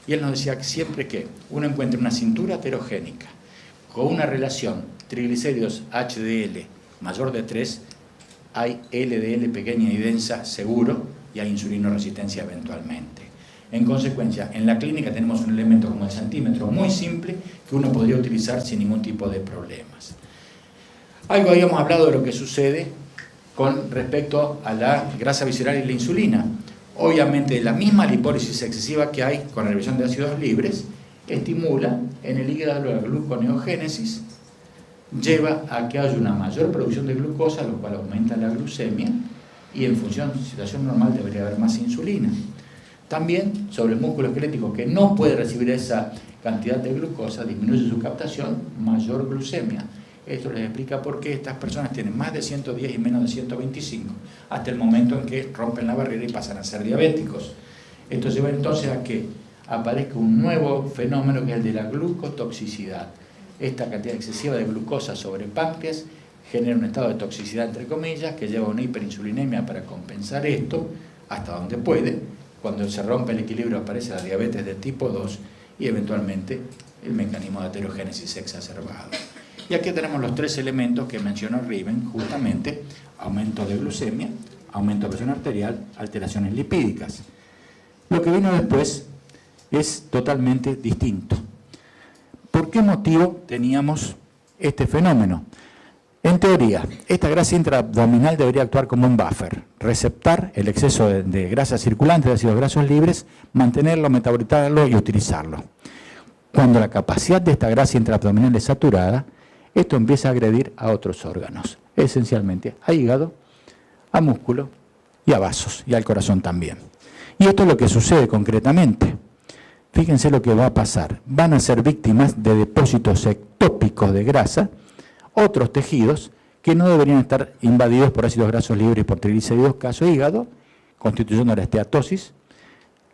y él nos decía que siempre que uno encuentre una cintura heterogénica con una relación triglicéridos HDL mayor de 3, hay LDL pequeña y densa seguro y hay insulinoresistencia eventualmente. En consecuencia, en la clínica tenemos un elemento como el centímetro muy simple que uno podría utilizar sin ningún tipo de problemas. Algo habíamos hablado de lo que sucede con respecto a la grasa visceral y la insulina. Obviamente, la misma lipólisis excesiva que hay con la liberación de ácidos libres estimula en el hígado la gluconeogénesis, lleva a que haya una mayor producción de glucosa, lo cual aumenta la glucemia, y en función de la situación normal debería haber más insulina. También sobre el músculo esquelético que no puede recibir esa cantidad de glucosa, disminuye su captación, mayor glucemia. Esto les explica por qué estas personas tienen más de 110 y menos de 125 hasta el momento en que rompen la barrera y pasan a ser diabéticos. Esto lleva entonces a que aparezca un nuevo fenómeno que es el de la glucotoxicidad. Esta cantidad excesiva de glucosa sobre páncreas genera un estado de toxicidad, entre comillas, que lleva a una hiperinsulinemia para compensar esto, hasta donde puede. Cuando se rompe el equilibrio aparece la diabetes de tipo 2 y eventualmente el mecanismo de aterogénesis exacerbado. Y aquí tenemos los tres elementos que mencionó Riven, justamente: aumento de glucemia, aumento de presión arterial, alteraciones lipídicas. Lo que vino después es totalmente distinto. ¿Por qué motivo teníamos este fenómeno? En teoría, esta grasa intraabdominal debería actuar como un buffer, receptar el exceso de grasa circulante, de ácidos grasos libres, mantenerlo, metabolizarlo y utilizarlo. Cuando la capacidad de esta grasa intraabdominal es saturada, esto empieza a agredir a otros órganos, esencialmente a hígado, a músculo y a vasos, y al corazón también. Y esto es lo que sucede concretamente. Fíjense lo que va a pasar. Van a ser víctimas de depósitos ectópicos de grasa, otros tejidos que no deberían estar invadidos por ácidos grasos libres y por triglicéridos, caso hígado, constituyendo la esteatosis,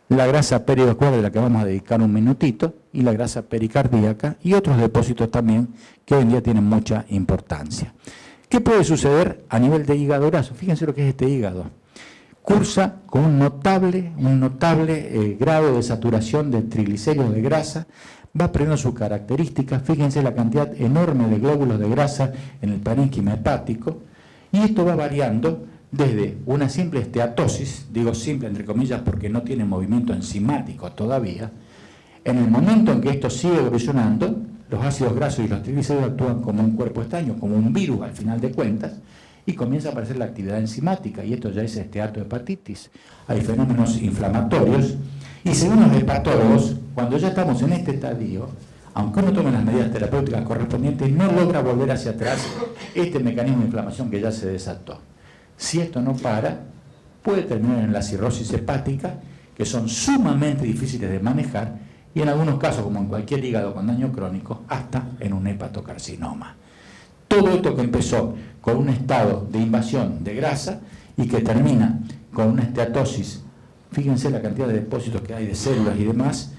la grasa perivascular, de la que vamos a dedicar un minutito, y la grasa pericardíaca, y otros depósitos también que hoy en día tienen mucha importancia. ¿Qué puede suceder a nivel de hígado graso? Fíjense lo que es este hígado. Cursa con un notable grado de saturación de triglicéridos de grasa, va perdiendo sus características. Fíjense la cantidad enorme de glóbulos de grasa en el parénquima hepático, y esto va variando desde una simple esteatosis, digo simple entre comillas porque no tiene movimiento enzimático todavía. En el momento en que esto sigue evolucionando, los ácidos grasos y los triglicéridos actúan como un cuerpo extraño, como un virus al final de cuentas, y comienza a aparecer la actividad enzimática, y esto ya es esteatohepatitis. Hay fenómenos inflamatorios, y según los hepatólogos, cuando ya estamos en este estadio, aunque uno tome las medidas terapéuticas correspondientes, no logra volver hacia atrás este mecanismo de inflamación que ya se desató. Si esto no para, puede terminar en la cirrosis hepática, que son sumamente difíciles de manejar, y en algunos casos, como en cualquier hígado con daño crónico, hasta en un hepatocarcinoma. Todo esto que empezó con un estado de invasión de grasa y que termina con una esteatosis, fíjense la cantidad de depósitos que hay de células y demás,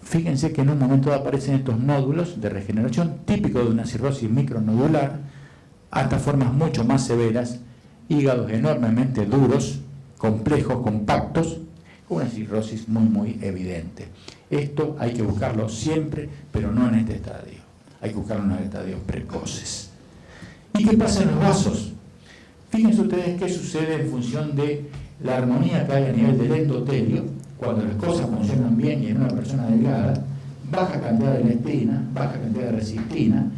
fíjense que en un momento aparecen estos nódulos de regeneración típicos de una cirrosis micronodular, hasta formas mucho más severas, hígados enormemente duros, complejos, compactos, con una cirrosis muy evidente. Esto hay que buscarlo siempre, pero no en este estadio. Hay que buscarlo en los estadios precoces. ¿Y qué pasa en los vasos? Fíjense ustedes qué sucede en función de la armonía que hay a nivel del endotelio, cuando las cosas funcionan bien y en una persona delgada, baja cantidad de leptina, baja cantidad de resistina,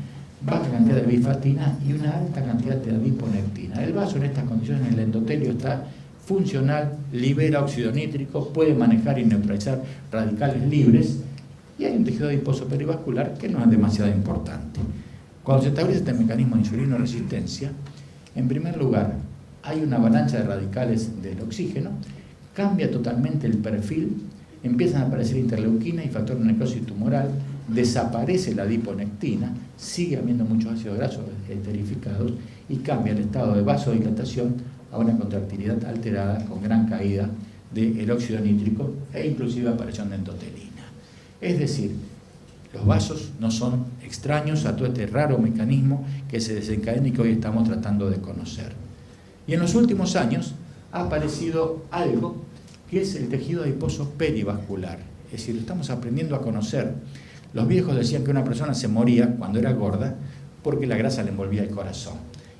baja cantidad de bifatina y una alta cantidad de adiponectina. El vaso en estas condiciones en el endotelio está funcional, libera óxido nítrico, puede manejar y neutralizar radicales libres, y hay un tejido adiposo perivascular que no es demasiado importante. Cuando se establece este mecanismo de insulinoresistencia, en primer lugar, hay una avalancha de radicales del oxígeno, cambia totalmente el perfil, empiezan a aparecer interleuquina y factor de necrosis tumoral, desaparece la adiponectina, sigue habiendo muchos ácidos grasos esterificados y cambia el estado de vasodilatación a una contractilidad alterada con gran caída del óxido nítrico e inclusive aparición de endotelina. Es decir, los vasos no son extraños a todo este raro mecanismo que se desencadena y que hoy estamos tratando de conocer. Y en los últimos años ha aparecido algo que es el tejido adiposo perivascular. Es decir, estamos aprendiendo a conocer. Los viejos decían que una persona se moría cuando era gorda porque la grasa le envolvía el corazón.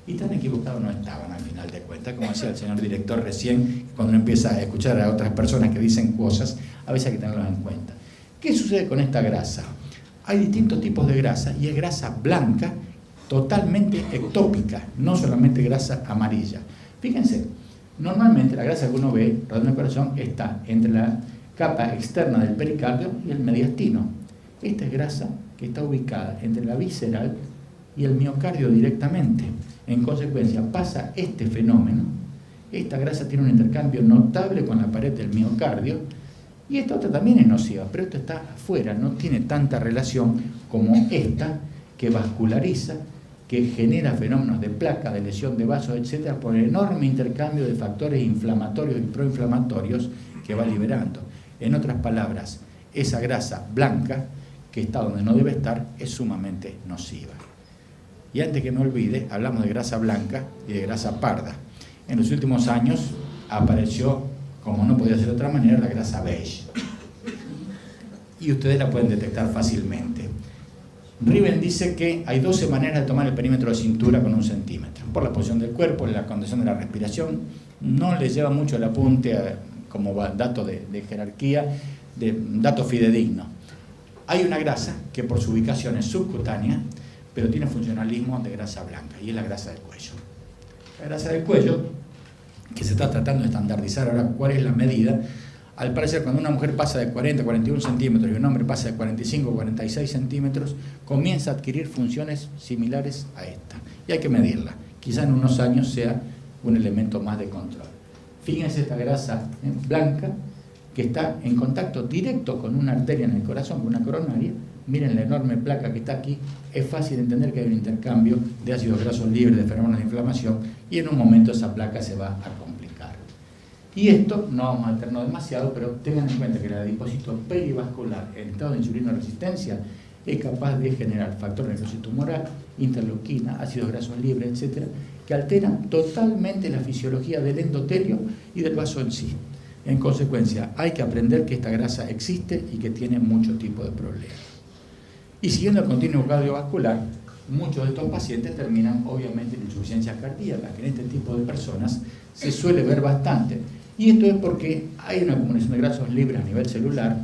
Y tan equivocados no estaban al final de cuentas, como decía el señor director recién, cuando uno empieza a escuchar a otras personas que dicen cosas, a veces hay que tenerlas en cuenta. ¿Qué sucede con esta grasa? Hay distintos tipos de grasa y es grasa blanca, totalmente ectópica, no solamente grasa amarilla. Fíjense, normalmente la grasa que uno ve rodeando el corazón está entre la capa externa del pericardio y el mediastino. Esta es grasa que está ubicada entre la visceral y el miocardio directamente. En consecuencia, pasa este fenómeno, esta grasa tiene un intercambio notable con la pared del miocardio, y esta otra también es nociva, pero esta está afuera, no tiene tanta relación como esta que vasculariza que genera fenómenos de placa, de lesión de vasos, etcétera, por el enorme intercambio de factores inflamatorios y proinflamatorios que va liberando. En otras palabras, esa grasa blanca, que está donde no debe estar, es sumamente nociva. Y antes que me olvide, hablamos de grasa blanca y de grasa parda. En los últimos años apareció, como no podía ser de otra manera, la grasa beige. Y ustedes la pueden detectar fácilmente. Riven dice que hay 12 maneras de tomar el perímetro de cintura con 1 centímetro. Por la posición del cuerpo, la condición de la respiración, no les lleva mucho el apunte como dato de jerarquía, de dato fidedigno. Hay una grasa que por su ubicación es subcutánea, pero tiene funcionalismo de grasa blanca, y es la grasa del cuello. La grasa del cuello, que se está tratando de estandarizar ahora cuál es la medida, al parecer cuando una mujer pasa de 40 a 41 centímetros y un hombre pasa de 45 a 46 centímetros, comienza a adquirir funciones similares a esta. Y hay que medirla. Quizá en unos años sea un elemento más de control. Fíjense esta grasa blanca que está en contacto directo con una arteria en el corazón, con una coronaria. Miren la enorme placa que está aquí. Es fácil entender que hay un intercambio de ácidos grasos libres, de fenómenos de inflamación, y en un momento esa placa se va a complicar. Y esto, no vamos a alternar demasiado, pero tengan en cuenta que el adipocito perivascular en estado de insulinoresistencia es capaz de generar factor necrosis tumoral, interleuquina, ácidos grasos libres, etcétera, que alteran totalmente la fisiología del endotelio y del vaso en sí. En consecuencia, hay que aprender que esta grasa existe y que tiene muchos tipos de problemas. Y siguiendo el continuo cardiovascular, muchos de estos pacientes terminan obviamente en insuficiencias cardíacas, que en este tipo de personas se suele ver bastante. Y esto es porque hay una acumulación de grasos libres a nivel celular.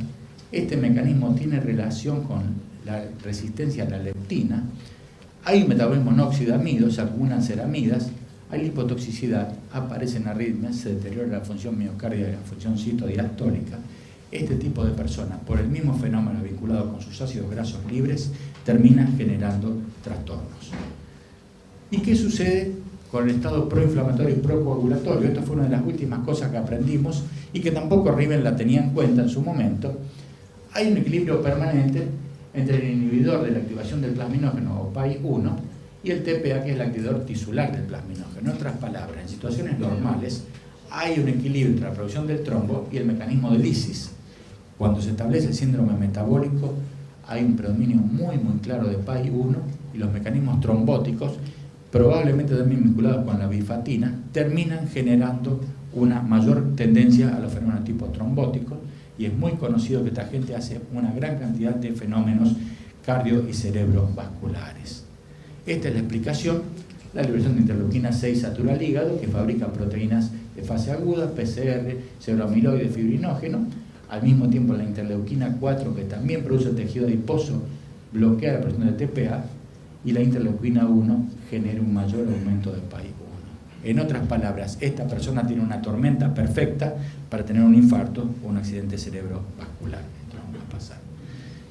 Este mecanismo tiene relación con la resistencia a la leptina. Hay un metabolismo no oxidamido, se acumulan ceramidas, hay lipotoxicidad, aparecen arritmias, se deteriora la función miocárdica y la función citodiastólica. Este tipo de personas, por el mismo fenómeno vinculado con sus ácidos grasos libres, terminan generando trastornos. ¿Y qué sucede con el estado proinflamatorio y procoagulatorio? Esto fue una de las últimas cosas que aprendimos y que tampoco Riven la tenía en cuenta en su momento. Hay un equilibrio permanente entre el inhibidor de la activación del plasminógeno, o PAI-1, y el TPA, que es el activador tisular del plasminógeno. En otras palabras, en situaciones normales hay un equilibrio entre la producción del trombo y el mecanismo de lisis. Cuando se establece el síndrome metabólico, hay un predominio muy claro de PAI-1 y los mecanismos trombóticos, probablemente también vinculados con la bifatina, terminan generando una mayor tendencia a los fenómenos tipo trombóticos, y es muy conocido que esta gente hace una gran cantidad de fenómenos cardio- y cerebrovasculares. Esta es la explicación. La liberación de interleuquina 6 satura el hígado, que fabrica proteínas de fase aguda, PCR, cerebroamiloide, fibrinógeno. Al mismo tiempo la interleuquina 4, que también produce tejido adiposo, bloquea la producción de TPA, y la interleuquina 1 genera un mayor aumento de PAI-1. En otras palabras, esta persona tiene una tormenta perfecta para tener un infarto o un accidente cerebrovascular. Esto no va a pasar.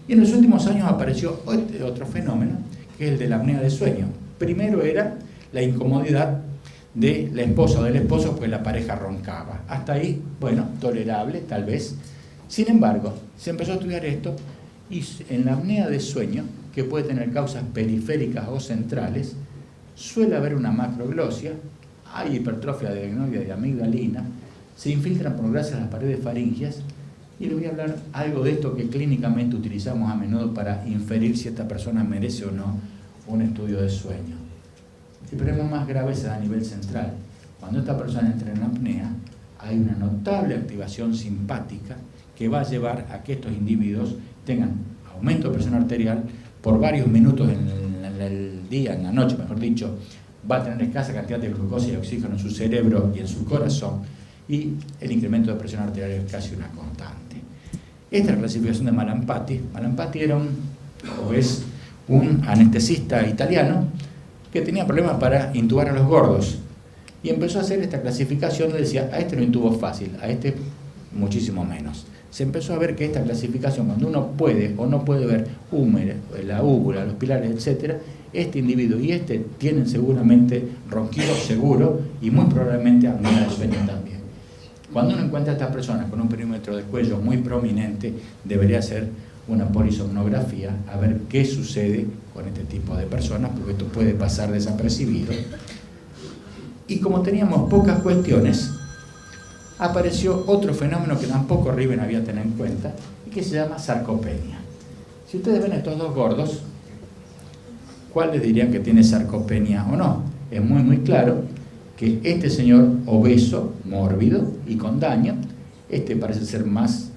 Y en los últimos años apareció otro fenómeno, que es el de la apnea de sueño. Primero era la incomodidad de la esposa o del esposo porque la pareja roncaba. Hasta ahí, bueno, tolerable tal vez. Sin embargo, se empezó a estudiar esto, y en la apnea de sueño, que puede tener causas periféricas o centrales, suele haber una macroglosia, hay hipertrofia de adenoide y amigdalina, se infiltran por gracias a las paredes faringias, y les voy a hablar algo de esto que clínicamente utilizamos a menudo para inferir si esta persona merece o no un estudio de sueño. El problema más grave se da a nivel central. Cuando esta persona entra en apnea, hay una notable activación simpática que va a llevar a que estos individuos tengan aumento de presión arterial por varios minutos en el día, en la noche, mejor dicho. Va a tener escasa cantidad de glucosa y oxígeno en su cerebro y en su corazón, y el incremento de presión arterial es casi una constante. Esta es la clasificación de Malampati. Malampati era es un anestesista italiano que tenía problemas para intubar a los gordos, y empezó a hacer esta clasificación. Le decía, a este lo intubo fácil, a este muchísimo menos. Se empezó a ver que esta clasificación, cuando uno puede o no puede ver húmero, la úvula, los pilares, etc., este individuo y este tienen seguramente ronquido seguro y muy probablemente apnea de sueño también. Cuando uno encuentra a estas personas con un perímetro de cuello muy prominente, debería ser una polisomnografía a ver qué sucede con este tipo de personas, porque esto puede pasar desapercibido. Y como teníamos pocas cuestiones, apareció otro fenómeno que tampoco Riven había tenido en cuenta y que se llama sarcopenia. Si ustedes ven estos dos gordos, ¿cuál les dirían que tiene sarcopenia o no? Es muy claro que este señor obeso, mórbido y con daño, este parece ser más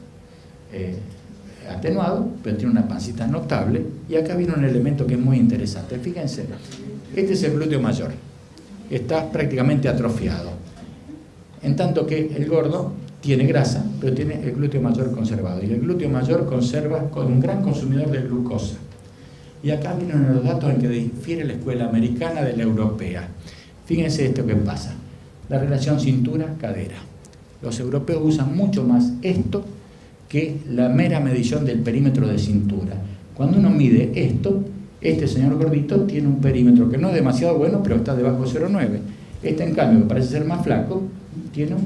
atenuado, pero tiene una pancita notable. Y acá viene un elemento que es muy interesante. Fíjense, este es el glúteo mayor, está prácticamente atrofiado, en tanto que el gordo tiene grasa, pero tiene el glúteo mayor conservado, y el glúteo mayor conserva con un gran consumidor de glucosa. Y acá vienen los datos en que difiere la escuela americana de la europea. Fíjense esto que pasa, la relación cintura-cadera. Los europeos usan mucho más esto que la mera medición del perímetro de cintura. Cuando uno mide esto, este señor gordito tiene un perímetro que no es demasiado bueno, pero está debajo de 0,9. Este, en cambio, que parece ser más flaco, tiene un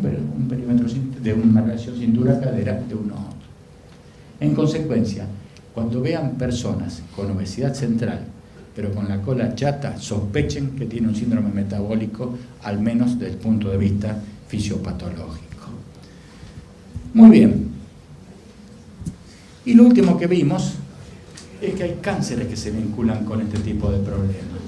perímetro de una relación cintura-cadera de uno a otro. En consecuencia, cuando vean personas con obesidad central, pero con la cola chata, sospechen que tiene un síndrome metabólico, al menos desde el punto de vista fisiopatológico. Muy bien. Y lo último que vimos es que hay cánceres que se vinculan con este tipo de problemas.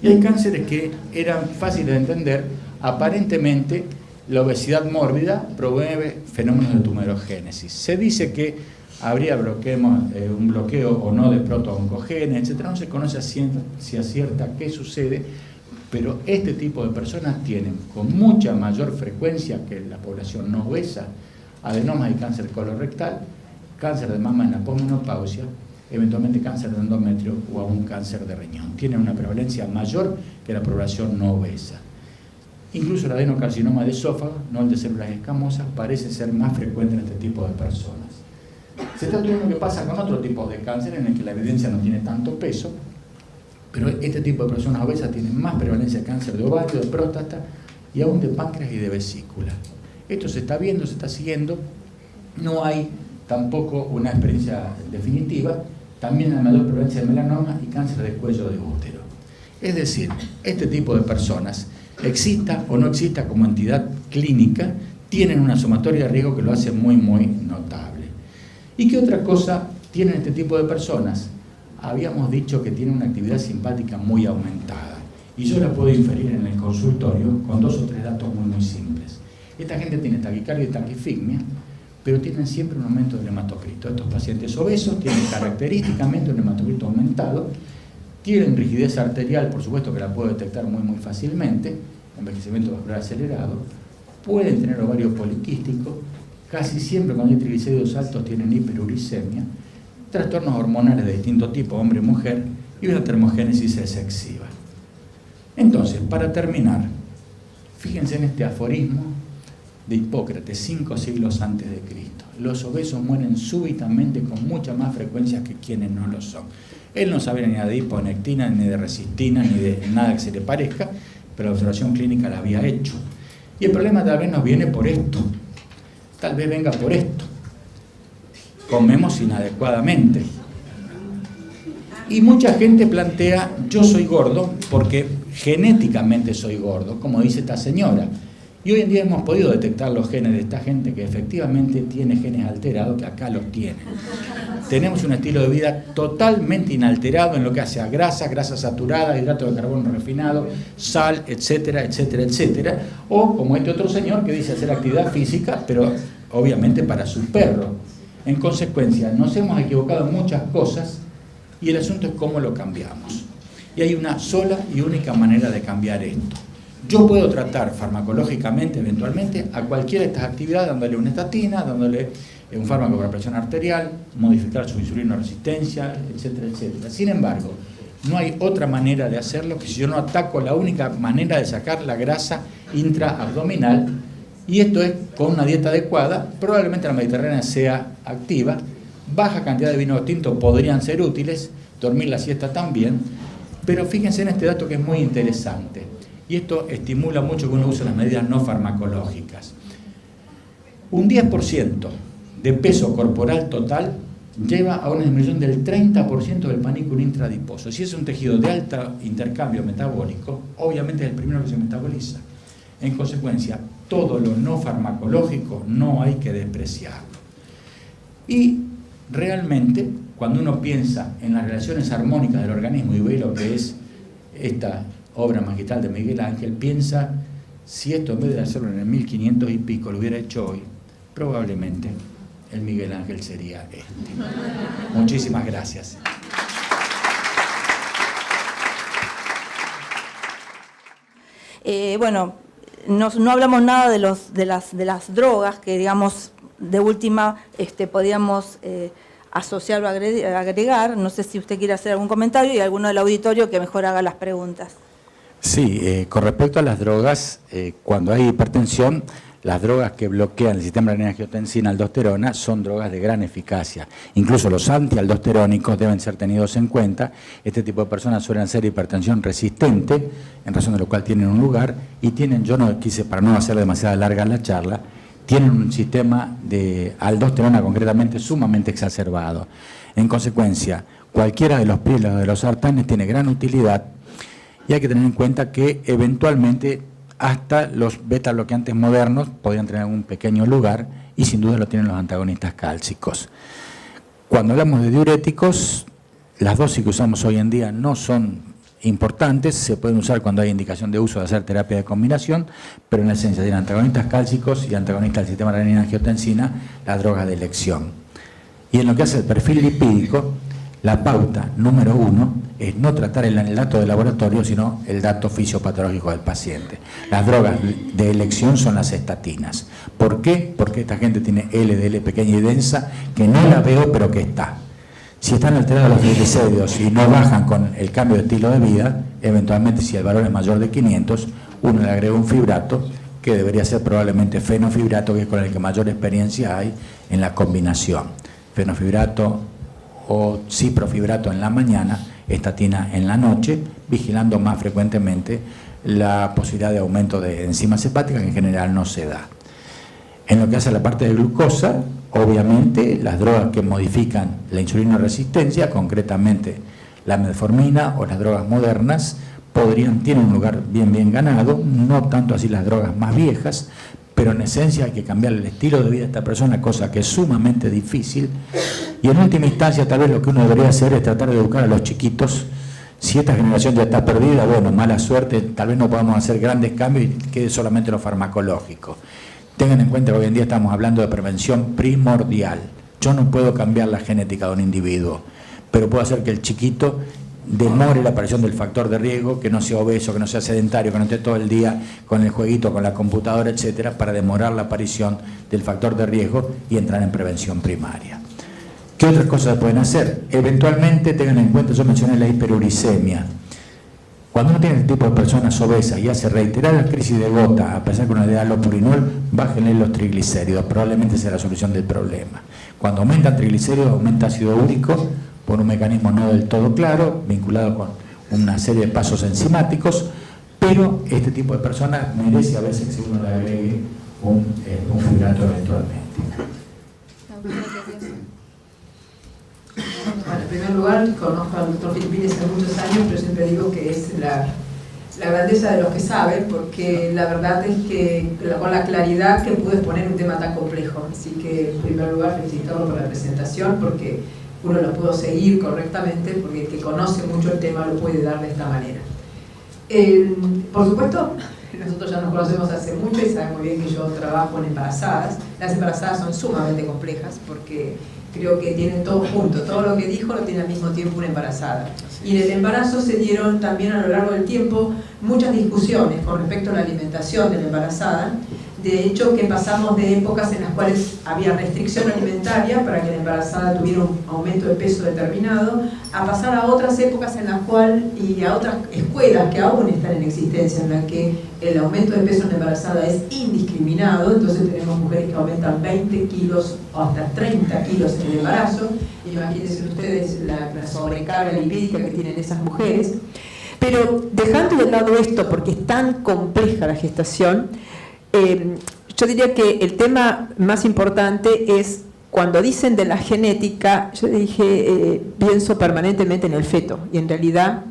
Y hay cánceres que eran fáciles de entender. Aparentemente, la obesidad mórbida promueve fenómenos de tumorogénesis. Se dice que habría un bloqueo o no de protooncogenes, etc. No se conoce a ciencia cierta qué sucede, pero este tipo de personas tienen con mucha mayor frecuencia que la población no obesa adenomas y cáncer colorectal, cáncer de mama en la posmenopausia, eventualmente cáncer de endometrio o aún cáncer de riñón. Tienen una prevalencia mayor que la población no obesa. Incluso el adenocarcinoma de esófago, no el de células escamosas, parece ser más frecuente en este tipo de personas. Se está estudiando qué pasa con otro tipo de cáncer en el que la evidencia no tiene tanto peso, pero este tipo de personas obesas tienen más prevalencia de cáncer de ovario, de próstata y aún de páncreas y de vesícula. Esto se está viendo, se está siguiendo, no hay tampoco una experiencia definitiva. También hay mayor prevalencia de melanoma y cáncer de cuello de útero. Es decir, este tipo de personas, exista o no exista como entidad clínica, tienen una sumatoria de riesgo que lo hace muy notable. ¿Y qué otra cosa tienen este tipo de personas? Habíamos dicho que tienen una actividad simpática muy aumentada. Y yo la puedo inferir en el consultorio con 2 o 3 datos muy simples. Esta gente tiene taquicardia y taquifigmia, pero tienen siempre un aumento del hematocrito. Estos pacientes obesos tienen característicamente un hematocrito aumentado, tienen rigidez arterial, por supuesto que la puedo detectar muy fácilmente, envejecimiento vascular acelerado, pueden tener ovario poliquístico, casi siempre cuando hay triglicéridos altos tienen hiperuricemia, trastornos hormonales de distinto tipo, hombre y mujer, y una termogénesis excesiva. Entonces, para terminar, fíjense en este aforismo de Hipócrates, 5 siglos antes de Cristo. Los obesos mueren súbitamente con mucha más frecuencia que quienes no lo son. Él no sabe ni de adiponectina, ni de resistina, ni de nada que se le parezca, pero la observación clínica la había hecho. Y el problema tal vez nos viene por esto, tal vez venga por esto. Comemos inadecuadamente. Y mucha gente plantea, yo soy gordo porque genéticamente soy gordo, como dice esta señora. Y hoy en día hemos podido detectar los genes de esta gente que efectivamente tiene genes alterados, que acá los tiene. Tenemos un estilo de vida totalmente inalterado en lo que hace a grasa saturada, hidrato de carbono refinado, sal, etcétera, etcétera, etcétera. O como este otro señor que dice hacer actividad física, pero obviamente para su perro. En consecuencia, nos hemos equivocado en muchas cosas y el asunto es cómo lo cambiamos. Y hay una sola y única manera de cambiar esto. Yo puedo tratar farmacológicamente, eventualmente, a cualquiera de estas actividades, dándole una estatina, dándole un fármaco para presión arterial, modificar su insulinoresistencia, etcétera, etcétera. Sin embargo, no hay otra manera de hacerlo que si yo no ataco la única manera de sacar la grasa intraabdominal, y esto es con una dieta adecuada. Probablemente la mediterránea sea activa, baja cantidad de vino tinto podrían ser útiles, dormir la siesta también, pero fíjense en este dato que es muy interesante. Y esto estimula mucho que uno use las medidas no farmacológicas. Un 10% de peso corporal total lleva a una disminución del 30% del panículo intraadiposo. Si es un tejido de alto intercambio metabólico, obviamente es el primero que se metaboliza. En consecuencia, todo lo no farmacológico no hay que despreciarlo. Y realmente, cuando uno piensa en las relaciones armónicas del organismo y ve lo que es esta obra magistral de Miguel Ángel, piensa, si esto en vez de hacerlo en el 1500 y pico lo hubiera hecho hoy, probablemente el Miguel Ángel sería este. Muchísimas gracias. Bueno, no hablamos nada de las drogas que, digamos, de última podíamos asociar o agregar. No sé si usted quiere hacer algún comentario y alguno del auditorio que mejor haga las preguntas. Sí, con respecto a las drogas, cuando hay hipertensión, las drogas que bloquean el sistema de adrenina-angiotensina-aldosterona son drogas de gran eficacia. Incluso los antialdosterónicos deben ser tenidos en cuenta. Este tipo de personas suelen ser hipertensión resistente, en razón de lo cual tienen un lugar, y tienen, yo no quise, para no hacer demasiado larga la charla, tienen un sistema de aldosterona concretamente sumamente exacerbado. En consecuencia, cualquiera de los pilos de los sartanes tiene gran utilidad, y hay que tener en cuenta que eventualmente hasta los beta bloqueantes modernos podrían tener algún pequeño lugar, y sin duda lo tienen los antagonistas cálcicos. Cuando hablamos de diuréticos, las dosis que usamos hoy en día no son importantes, se pueden usar cuando hay indicación de uso de hacer terapia de combinación, pero en esencia tienen antagonistas cálcicos y antagonistas del sistema de adrenina-angiotensina, la droga de elección. Y en lo que hace el perfil lipídico, la pauta número 1 es no tratar el dato de laboratorio, sino el dato fisiopatológico del paciente. Las drogas de elección son las estatinas. ¿Por qué? Porque esta gente tiene LDL pequeña y densa, que no la veo, pero que está. Si están alterados los triglicéridos y no bajan con el cambio de estilo de vida, eventualmente si el valor es mayor de 500, uno le agrega un fibrato, que debería ser probablemente fenofibrato, que es con el que mayor experiencia hay en la combinación. Fenofibrato o ciprofibrato en la mañana, estatina en la noche, vigilando más frecuentemente la posibilidad de aumento de enzimas hepáticas, que en general no se da. En lo que hace a la parte de glucosa, obviamente las drogas que modifican la insulinoresistencia, concretamente la metformina o las drogas modernas, tienen un lugar bien ganado, no tanto así las drogas más viejas, pero en esencia hay que cambiar el estilo de vida de esta persona, cosa que es sumamente difícil. Y en última instancia, tal vez lo que uno debería hacer es tratar de educar a los chiquitos. Si esta generación ya está perdida, bueno, mala suerte, tal vez no podamos hacer grandes cambios y quede solamente lo farmacológico. Tengan en cuenta que hoy en día estamos hablando de prevención primordial. Yo no puedo cambiar la genética de un individuo, pero puedo hacer que el chiquito demore la aparición del factor de riesgo, que no sea obeso, que no sea sedentario, que no esté todo el día con el jueguito, con la computadora, etcétera, para demorar la aparición del factor de riesgo y entrar en prevención primaria. ¿Qué otras cosas pueden hacer? Eventualmente, tengan en cuenta, yo mencioné la hiperuricemia. Cuando uno tiene el tipo de personas obesas y hace reiteradas crisis de gota, a pesar que uno le da allopurinol, bájenle los triglicéridos, probablemente sea la solución del problema. Cuando aumentan triglicéridos, aumenta ácido úrico, por un mecanismo no del todo claro, vinculado con una serie de pasos enzimáticos, pero este tipo de personas merece a veces que uno le agregue un fibrato eventualmente. Bueno, en primer lugar, conozco al doctor Filippini hace muchos años, pero siempre digo que es la grandeza de los que saben, porque la verdad es que con la claridad que pude exponer un tema tan complejo. Así que, en primer lugar, felicitarlo por la presentación, porque uno lo pudo seguir correctamente, porque el que conoce mucho el tema lo puede dar de esta manera. Por supuesto, nosotros ya nos conocemos hace mucho y saben muy bien que yo trabajo en embarazadas. Las embarazadas son sumamente complejas porque creo que tienen todo junto, todo lo que dijo lo tiene al mismo tiempo una embarazada. Y en el embarazo se dieron también a lo largo del tiempo muchas discusiones con respecto a la alimentación de la embarazada. De hecho, que pasamos de épocas en las cuales había restricción alimentaria para que la embarazada tuviera un aumento de peso determinado, a pasar a otras épocas en las cuales, y a otras escuelas que aún están en existencia, en las que el aumento de peso en la embarazada es indiscriminado. Entonces tenemos mujeres que aumentan 20 kilos o hasta 30 kilos en el embarazo. Imagínense ustedes la sobrecarga lipídica que tienen esas mujeres. Pero dejando de lado esto, porque es tan compleja la gestación, yo diría que el tema más importante es cuando dicen de la genética, yo dije, pienso permanentemente en el feto, y en realidad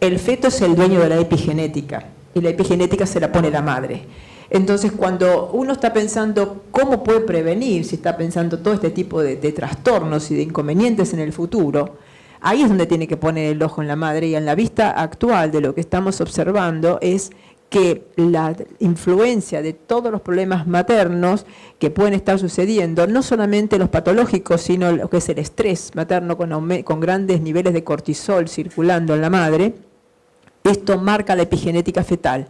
el feto es el dueño de la epigenética, y la epigenética se la pone la madre. Entonces, cuando uno está pensando cómo puede prevenir, si está pensando todo este tipo de trastornos y de inconvenientes en el futuro, ahí es donde tiene que poner el ojo en la madre, y en la vista actual de lo que estamos observando es que la influencia de todos los problemas maternos que pueden estar sucediendo, no solamente los patológicos, sino lo que es el estrés materno con grandes niveles de cortisol circulando en la madre, esto marca la epigenética fetal.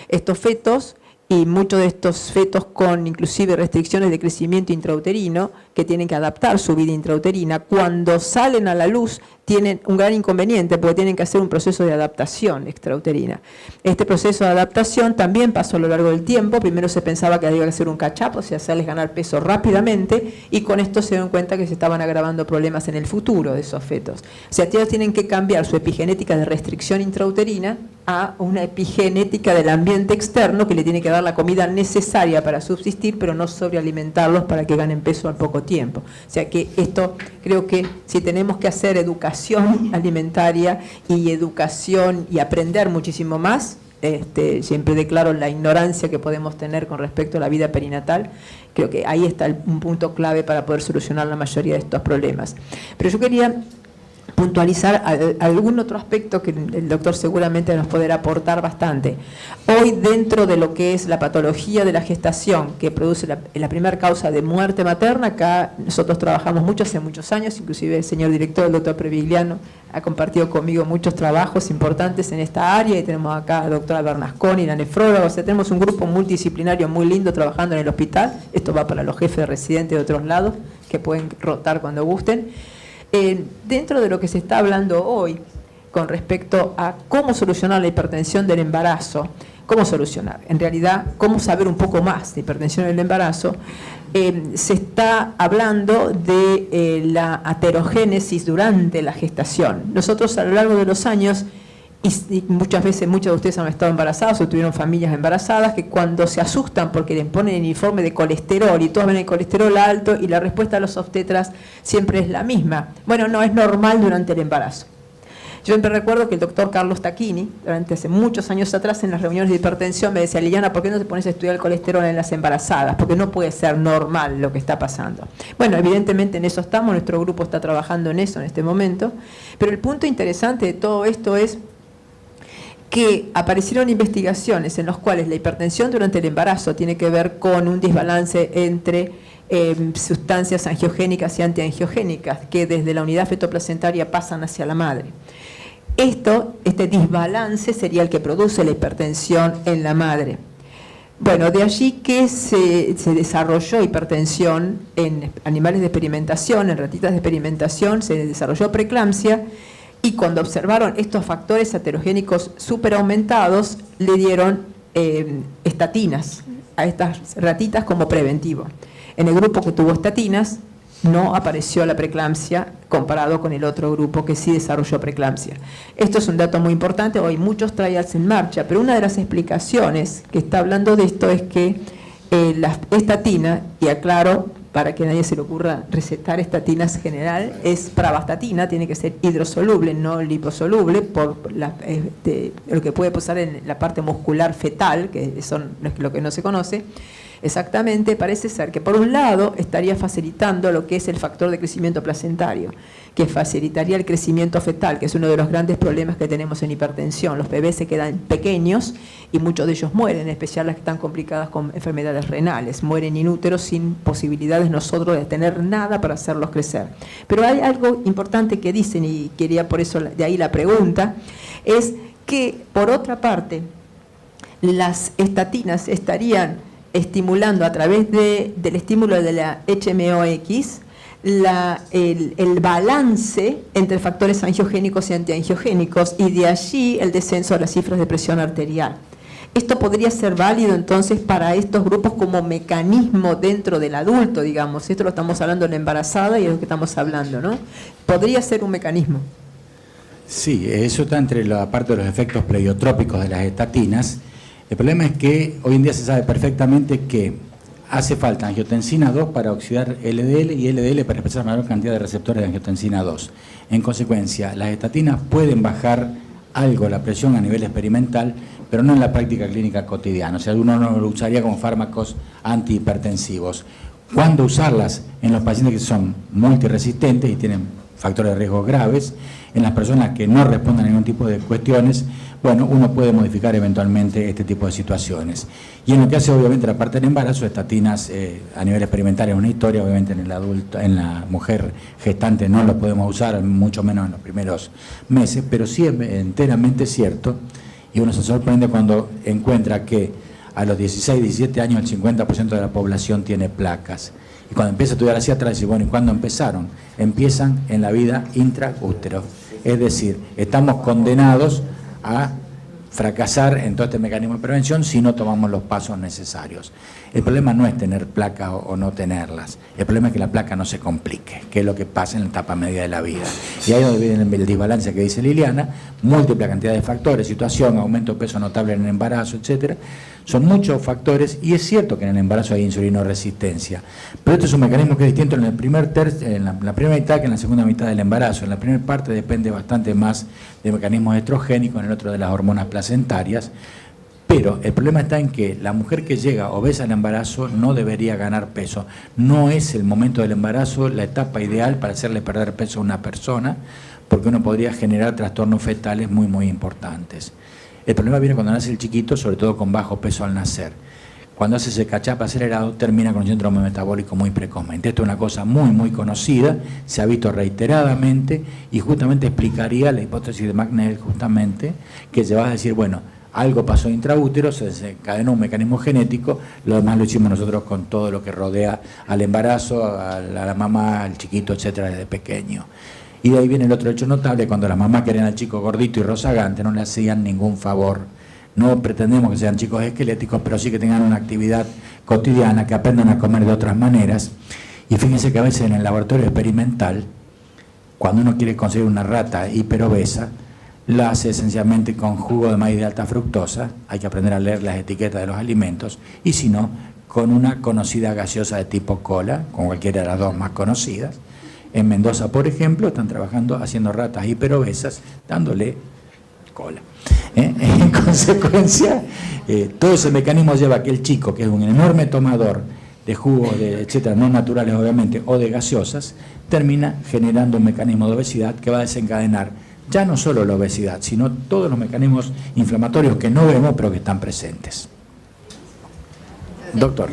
Estos fetos, y muchos de estos fetos con inclusive restricciones de crecimiento intrauterino, que tienen que adaptar su vida intrauterina, cuando salen a la luz tienen un gran inconveniente porque tienen que hacer un proceso de adaptación extrauterina. Este proceso de adaptación también pasó a lo largo del tiempo. Primero se pensaba que había que hacer un catch-up, o sea, hacerles ganar peso rápidamente, y con esto se dieron cuenta que se estaban agravando problemas en el futuro de esos fetos. O sea, ellos tienen que cambiar su epigenética de restricción intrauterina a una epigenética del ambiente externo que le tiene que dar la comida necesaria para subsistir, pero no sobrealimentarlos para que ganen peso al poco tiempo. O sea que esto, creo que si tenemos que hacer educación alimentaria y educación y aprender muchísimo más, siempre declaro la ignorancia que podemos tener con respecto a la vida perinatal, creo que ahí está un punto clave para poder solucionar la mayoría de estos problemas. Pero yo quería puntualizar algún otro aspecto que el doctor seguramente nos podrá aportar bastante. Hoy, dentro de lo que es la patología de la gestación, que produce la primera causa de muerte materna, acá nosotros trabajamos mucho, hace muchos años, inclusive el señor director, el doctor Previgliano, ha compartido conmigo muchos trabajos importantes en esta área, y tenemos acá a la doctora Bernasconi, la nefróloga, o sea, tenemos un grupo multidisciplinario muy lindo trabajando en el hospital. Esto va para los jefes de residentes de otros lados, que pueden rotar cuando gusten. Dentro de lo que se está hablando hoy con respecto a cómo solucionar la hipertensión del embarazo, cómo solucionar, en realidad, cómo saber un poco más de hipertensión del embarazo, se está hablando de la aterogénesis durante la gestación. Nosotros a lo largo de los años, y muchas veces muchos de ustedes han estado embarazados o tuvieron familias embarazadas, que cuando se asustan porque les ponen el informe de colesterol y todos ven el colesterol alto, y la respuesta a los obstetras siempre es la misma: bueno, no, es normal durante el embarazo. Yo siempre recuerdo que el doctor Carlos Tacchini, durante hace muchos años atrás, en las reuniones de hipertensión, me decía: Liliana, ¿por qué no te pones a estudiar el colesterol en las embarazadas? Porque no puede ser normal lo que está pasando. Bueno, evidentemente en eso estamos, nuestro grupo está trabajando en eso en este momento, pero el punto interesante de todo esto es que aparecieron investigaciones en las cuales la hipertensión durante el embarazo tiene que ver con un desbalance entre sustancias angiogénicas y antiangiogénicas que desde la unidad fetoplacentaria pasan hacia la madre. Este desbalance sería el que produce la hipertensión en la madre. Bueno, de allí que se desarrolló hipertensión en animales de experimentación, en ratitas de experimentación, se desarrolló preeclampsia. Y cuando observaron estos factores aterogénicos súper aumentados, le dieron estatinas a estas ratitas como preventivo. En el grupo que tuvo estatinas no apareció la preeclampsia comparado con el otro grupo que sí desarrolló preeclampsia. Esto es un dato muy importante, hoy hay muchos trials en marcha, pero una de las explicaciones que está hablando de esto es que la estatina, y aclaro, para que a nadie se le ocurra recetar estatinas general, es pravastatina, tiene que ser hidrosoluble, no liposoluble, por lo que puede pasar en la parte muscular fetal, que son lo que no se conoce. Exactamente, parece ser que por un lado estaría facilitando lo que es el factor de crecimiento placentario, que facilitaría el crecimiento fetal, que es uno de los grandes problemas que tenemos en hipertensión. Los bebés se quedan pequeños y muchos de ellos mueren, en especial las que están complicadas con enfermedades renales, mueren in útero sin posibilidades nosotros de tener nada para hacerlos crecer. Pero hay algo importante que dicen, y quería por eso de ahí la pregunta, es que por otra parte las estatinas estarían estimulando a través del estímulo de la HMO-X el balance entre factores angiogénicos y antiangiogénicos, y de allí el descenso de las cifras de presión arterial. Esto podría ser válido entonces para estos grupos como mecanismo dentro del adulto, digamos. Esto lo estamos hablando en la embarazada y es lo que estamos hablando, ¿no? Podría ser un mecanismo. Sí, eso está entre la parte de los efectos pleiotrópicos de las estatinas. El problema es que hoy en día se sabe perfectamente que hace falta angiotensina 2 para oxidar LDL y LDL para expresar mayor cantidad de receptores de angiotensina 2. En consecuencia, las estatinas pueden bajar algo la presión a nivel experimental, pero no en la práctica clínica cotidiana. O sea, uno no lo usaría como fármacos antihipertensivos. ¿Cuándo usarlas? En los pacientes que son multiresistentes y tienen factores de riesgo graves, en las personas que no responden a ningún tipo de cuestiones, bueno, uno puede modificar eventualmente este tipo de situaciones. Y en lo que hace obviamente la parte del embarazo, estatinas a nivel experimental es una historia, obviamente en el adulto, en la mujer gestante no lo podemos usar, mucho menos en los primeros meses, pero sí es enteramente cierto, y uno se sorprende cuando encuentra que a los 16, 17 años el 50% de la población tiene placas. Y cuando empieza a estudiar hacia atrás, dice, bueno, ¿y cuándo empezaron? Empiezan en la vida intraútero. Es decir, estamos condenados a fracasar en todo este mecanismo de prevención si no tomamos los pasos necesarios. El problema no es tener placas o no tenerlas, el problema es que la placa no se complique, que es lo que pasa en la etapa media de la vida. Y ahí es donde viene el desbalance que dice Liliana, múltiple cantidad de factores, situación, aumento de peso notable en el embarazo, etcétera. Son muchos factores y es cierto que en el embarazo hay insulinoresistencia, pero este es un mecanismo que es distinto en el en la primera mitad que en la segunda mitad del embarazo. En la primera parte depende bastante más de mecanismos estrogénicos, en el otro de las hormonas placentarias, pero el problema está en que la mujer que llega obesa al embarazo no debería ganar peso. No es el momento del embarazo la etapa ideal para hacerle perder peso a una persona, porque uno podría generar trastornos fetales muy, muy importantes. El problema viene cuando nace el chiquito, sobre todo con bajo peso al nacer. Cuando hace ese catch-up acelerado, termina con un síndrome metabólico muy precozmente. Esto es una cosa muy, muy conocida, se ha visto reiteradamente y justamente explicaría la hipótesis de McNeil, justamente, que se va a decir, bueno, algo pasó intraútero, se desencadenó un mecanismo genético, lo demás lo hicimos nosotros con todo lo que rodea al embarazo, a la mamá, al chiquito, etcétera, desde pequeño. Y de ahí viene el otro hecho notable, cuando las mamás querían al chico gordito y rozagante, no le hacían ningún favor. No pretendemos que sean chicos esqueléticos, pero sí que tengan una actividad cotidiana, que aprendan a comer de otras maneras. Y fíjense que a veces en el laboratorio experimental, cuando uno quiere conseguir una rata hiperobesa, la hace esencialmente con jugo de maíz de alta fructosa, hay que aprender a leer las etiquetas de los alimentos, y si no, con una conocida gaseosa de tipo cola, con cualquiera de las dos más conocidas. En Mendoza, por ejemplo, están trabajando haciendo ratas hiperobesas, dándole cola. En consecuencia, todo ese mecanismo lleva a que el chico, que es un enorme tomador de jugos, etcétera, no naturales obviamente, o de gaseosas, termina generando un mecanismo de obesidad que va a desencadenar ya no solo la obesidad, sino todos los mecanismos inflamatorios que no vemos, pero que están presentes. Doctor.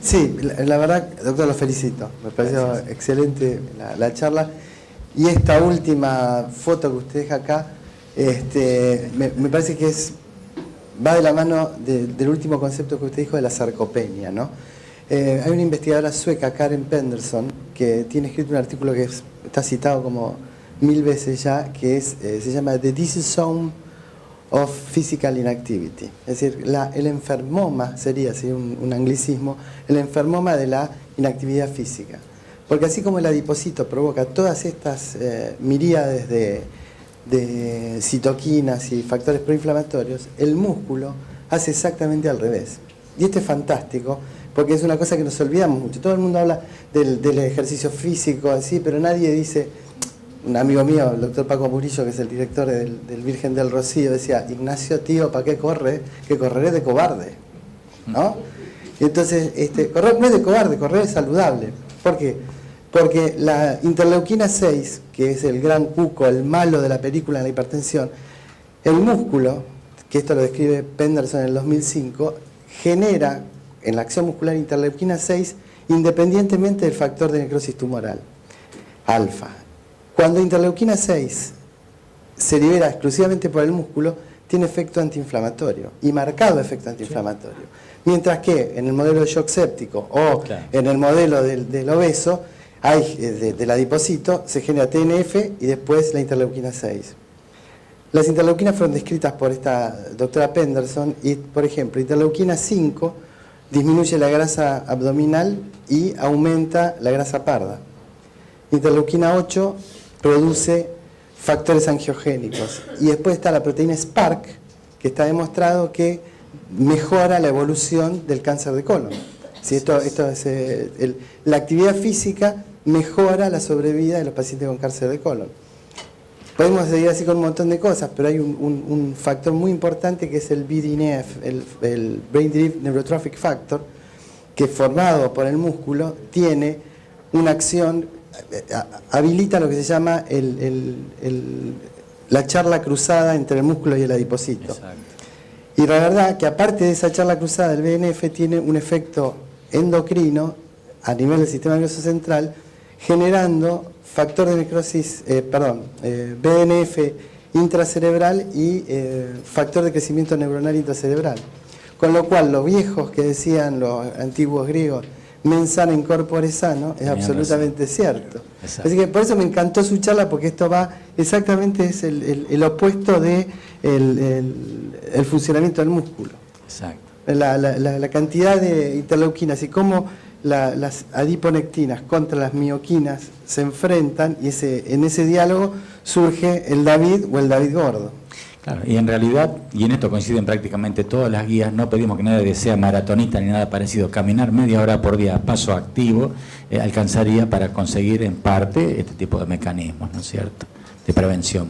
Sí, la verdad, doctor, lo felicito. Me pareció excelente la charla. Y esta última foto que usted deja acá, me parece que va de la mano del último concepto que usted dijo de la sarcopenia, ¿no? Hay una investigadora sueca, Karen Penderson, que tiene escrito un artículo que está citado como 1000 veces ya, que se llama The Diseasome of Physical Inactivity. Es decir, el enfermoma sería un anglicismo, el enfermoma de la inactividad física. Porque así como el adipocito provoca todas estas miríades de citoquinas y factores proinflamatorios, el músculo hace exactamente al revés. Y esto es fantástico, porque es una cosa que nos olvidamos mucho. Todo el mundo habla del ejercicio físico, así, pero nadie dice... Un amigo mío, el doctor Paco Murillo, que es el director del Virgen del Rocío, decía, Ignacio, tío, ¿para qué corre? Que correré de cobarde, ¿no? Y entonces, correr no es de cobarde, correr es saludable. ¿Por qué? Porque la interleuquina 6, que es el gran cuco, el malo de la película en la hipertensión, el músculo, que esto lo describe Penderson en el 2005, genera en la acción muscular interleuquina 6 independientemente del factor de necrosis tumoral, alfa. Cuando interleuquina 6 se libera exclusivamente por el músculo, tiene efecto antiinflamatorio y marcado efecto antiinflamatorio. Mientras que en el modelo de shock séptico o en el modelo del obeso, del adipocito, se genera TNF y después la interleuquina 6. Las interleuquinas fueron descritas por esta doctora Penderson y, por ejemplo, interleuquina 5 disminuye la grasa abdominal y aumenta la grasa parda. Interleuquina 8 produce factores angiogénicos. Y después está la proteína Spark, que está demostrado que mejora la evolución del cáncer de colon. Sí, esto es, la actividad física mejora la sobrevida de los pacientes con cáncer de colon. Podemos seguir así con un montón de cosas, pero hay un factor muy importante que es el BDNF, el Brain Derived Neurotrophic Factor, que formado por el músculo tiene una acción, habilita lo que se llama la charla cruzada entre el músculo y el adipocito. Exacto. Y la verdad que aparte de esa charla cruzada, el BNF tiene un efecto endocrino a nivel del sistema nervioso central, generando factor de necrosis, BNF intracerebral y factor de crecimiento neuronal intracerebral. Con lo cual, los viejos que decían los antiguos griegos, mens sana in corpore sano, es absolutamente cierto. Exacto. Así que por eso me encantó su charla, porque esto va exactamente, es el opuesto de el funcionamiento del músculo. Exacto. La cantidad de interleuquinas y cómo las adiponectinas contra las mioquinas se enfrentan, y en ese diálogo surge el David o el David gordo. Claro, y en realidad, y en esto coinciden prácticamente todas las guías, no pedimos que nadie sea maratonista ni nada parecido. Caminar media hora por día a paso activo alcanzaría para conseguir en parte este tipo de mecanismos, ¿no es cierto?, de prevención.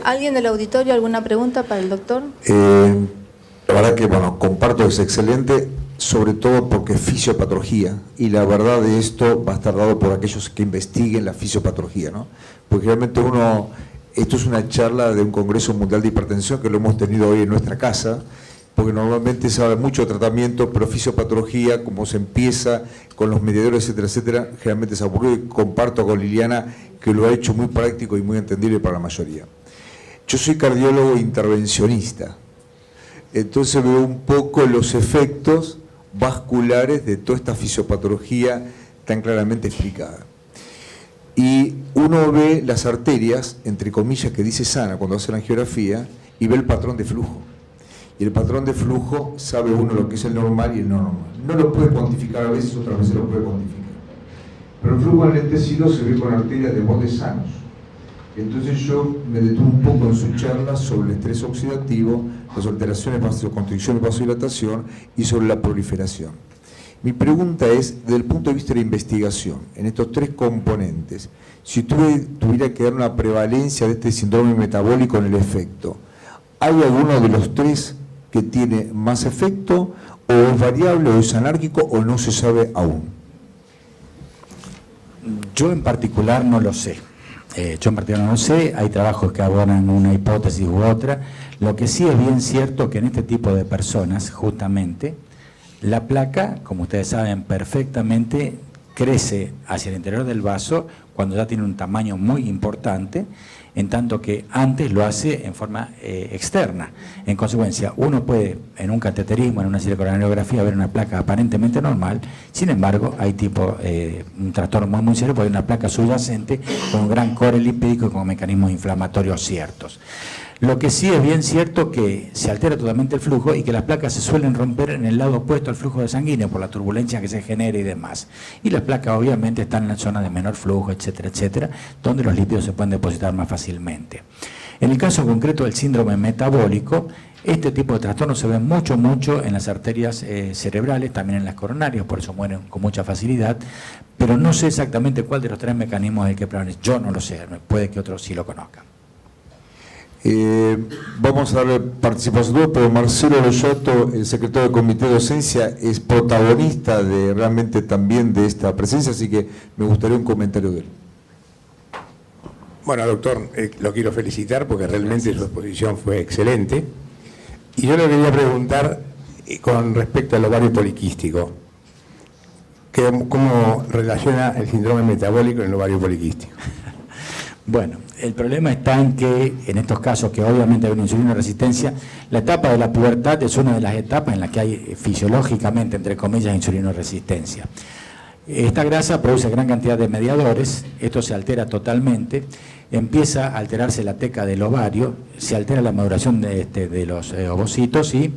¿Alguien del auditorio, alguna pregunta para el doctor? La verdad que, bueno, comparto, es excelente, sobre todo porque es fisiopatología, y la verdad de esto va a estar dado por aquellos que investiguen la fisiopatología, ¿no? Porque realmente esto es una charla de un Congreso Mundial de Hipertensión que lo hemos tenido hoy en nuestra casa, porque normalmente se habla mucho de tratamiento, pero fisiopatología, como se empieza con los mediadores, etcétera, etcétera, generalmente es aburrido, y comparto con Liliana que lo ha hecho muy práctico y muy entendible para la mayoría. Yo soy cardiólogo intervencionista, entonces veo un poco los efectos vasculares de toda esta fisiopatología tan claramente explicada. Y uno ve las arterias, entre comillas, que dice sana cuando hace la angiografía, y ve el patrón de flujo. Y el patrón de flujo sabe uno lo que es el normal y el no normal. No lo puede cuantificar a veces, otras veces lo puede cuantificar. Pero el flujo en el intestino se ve con arterias de bordes sanos. Entonces yo me detuve un poco en su charla sobre el estrés oxidativo, las alteraciones de vasoconstricción y vasodilatación, y sobre la proliferación. Mi pregunta es, desde el punto de vista de la investigación, en estos tres componentes, si tuviera que dar una prevalencia de este síndrome metabólico en el efecto, ¿hay alguno de los tres que tiene más efecto, o es variable, o es anárquico, o no se sabe aún? Yo en particular no lo sé. Hay trabajos que abonan una hipótesis u otra. Lo que sí es bien cierto que en este tipo de personas, justamente, la placa, como ustedes saben perfectamente, crece hacia el interior del vaso cuando ya tiene un tamaño muy importante, en tanto que antes lo hace en forma externa. En consecuencia, uno puede, en un cateterismo, en una circularinografía, ver una placa aparentemente normal. Sin embargo, hay un trastorno muy serio, porque hay una placa subyacente con un gran core lipídico y con mecanismos inflamatorios ciertos. Lo que sí es bien cierto que se altera totalmente el flujo, y que las placas se suelen romper en el lado opuesto al flujo de sanguíneo por la turbulencia que se genera y demás. Y las placas obviamente están en la zona de menor flujo, etcétera, etcétera, donde los lípidos se pueden depositar más fácilmente. En el caso concreto del síndrome metabólico, este tipo de trastorno se ve mucho en las arterias cerebrales, también en las coronarias, por eso mueren con mucha facilidad, pero no sé exactamente cuál de los tres mecanismos es el que prevalece. Yo no lo sé, puede que otros sí lo conozcan. Vamos a darle participación, pero Marcelo Loyato, el secretario del Comité de Docencia, es protagonista realmente también de esta presencia, así que me gustaría un comentario de él. Bueno, doctor, lo quiero felicitar porque realmente su exposición fue excelente. Y yo le quería preguntar con respecto al ovario poliquístico, ¿cómo relaciona el síndrome metabólico en el ovario poliquístico? Bueno, el problema está en que, en estos casos que obviamente hay una insulinoresistencia, la etapa de la pubertad es una de las etapas en las que hay fisiológicamente, entre comillas, insulinoresistencia. Esta grasa produce gran cantidad de mediadores, esto se altera totalmente, empieza a alterarse la teca del ovario, se altera la maduración de los ovocitos y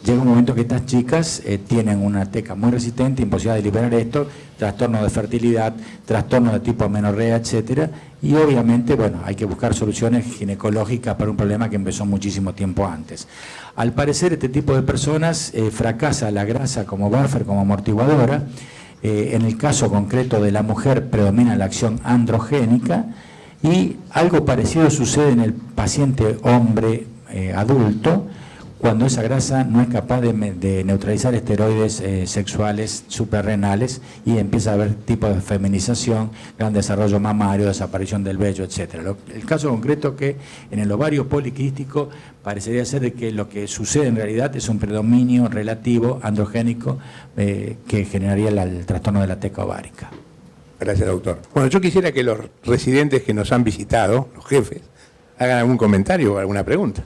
llega un momento que estas chicas tienen una teca muy resistente, imposibilidad de liberar esto, trastorno de fertilidad, trastorno de tipo amenorrea, etcétera, y obviamente, bueno, hay que buscar soluciones ginecológicas para un problema que empezó muchísimo tiempo antes. Al parecer, este tipo de personas fracasa la grasa como buffer, como amortiguadora. En el caso concreto de la mujer predomina la acción androgénica y algo parecido sucede en el paciente hombre adulto, cuando esa grasa no es capaz de neutralizar esteroides sexuales suprarrenales y empieza a haber tipo de feminización, gran desarrollo mamario, desaparición del vello, etc. El caso concreto que en el ovario poliquístico parecería ser de que lo que sucede en realidad es un predominio relativo androgénico que generaría el trastorno de la teca ovárica. Gracias, doctor. Bueno, yo quisiera que los residentes que nos han visitado, los jefes, hagan algún comentario o alguna pregunta.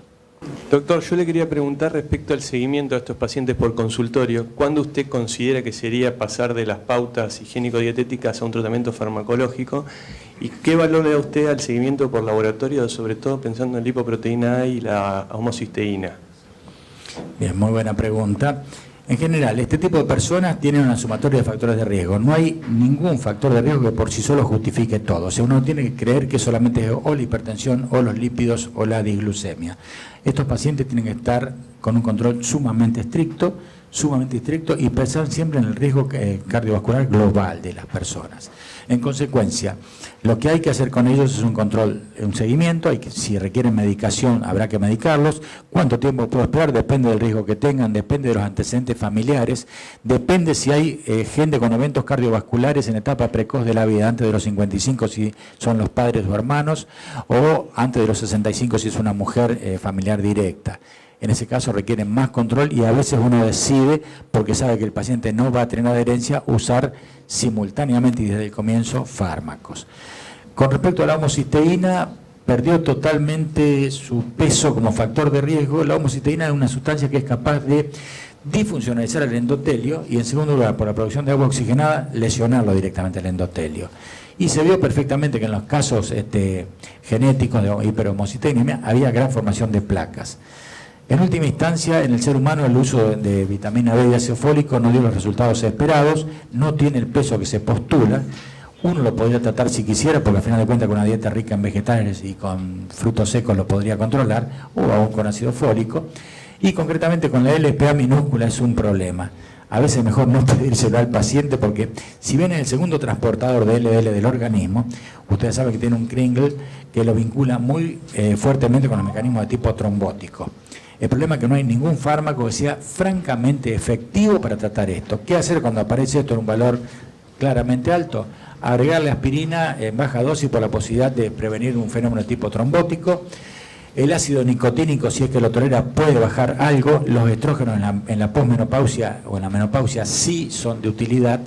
Doctor, yo le quería preguntar respecto al seguimiento de estos pacientes por consultorio. ¿Cuándo usted considera que sería pasar de las pautas higiénico-dietéticas a un tratamiento farmacológico? ¿Y qué valor le da usted al seguimiento por laboratorio, sobre todo pensando en lipoproteína A y la homocisteína? Bien, muy buena pregunta. En general, este tipo de personas tienen una sumatoria de factores de riesgo. No hay ningún factor de riesgo que por sí solo justifique todo. O sea, uno tiene que creer que solamente es o la hipertensión, o los lípidos, o la disglucemia. Estos pacientes tienen que estar con un control sumamente estricto y pensar siempre en el riesgo cardiovascular global de las personas. En consecuencia, lo que hay que hacer con ellos es un control, un seguimiento, si requieren medicación habrá que medicarlos, cuánto tiempo puedo esperar, depende del riesgo que tengan, depende de los antecedentes familiares, depende si hay gente con eventos cardiovasculares en etapa precoz de la vida, antes de los 55 si son los padres o hermanos, o antes de los 65 si es una mujer familiar directa. En ese caso requieren más control y a veces uno decide, porque sabe que el paciente no va a tener adherencia, usar simultáneamente y desde el comienzo fármacos. Con respecto a la homocisteína, perdió totalmente su peso como factor de riesgo. La homocisteína es una sustancia que es capaz de disfuncionalizar el endotelio y, en segundo lugar, por la producción de agua oxigenada, lesionarlo directamente el endotelio. Y se vio perfectamente que en los casos genéticos de hiperhomocisteinemia había gran formación de placas. En última instancia, en el ser humano el uso de vitamina B y ácido fólico no dio los resultados esperados, no tiene el peso que se postula. Uno lo podría tratar si quisiera, porque al final de cuentas con una dieta rica en vegetales y con frutos secos lo podría controlar, o aún con ácido fólico. Y concretamente con la LPA minúscula es un problema. A veces es mejor no pedírselo al paciente porque si bien es el segundo transportador de LDL del organismo, ustedes saben que tiene un Kringle que lo vincula muy fuertemente con los mecanismos de tipo trombótico. El problema es que no hay ningún fármaco que sea francamente efectivo para tratar esto. ¿Qué hacer cuando aparece esto en un valor claramente alto? Agregarle aspirina en baja dosis por la posibilidad de prevenir un fenómeno de tipo trombótico. El ácido nicotínico, si es que lo tolera, puede bajar algo. Los estrógenos en la posmenopausia o en la menopausia sí son de utilidad.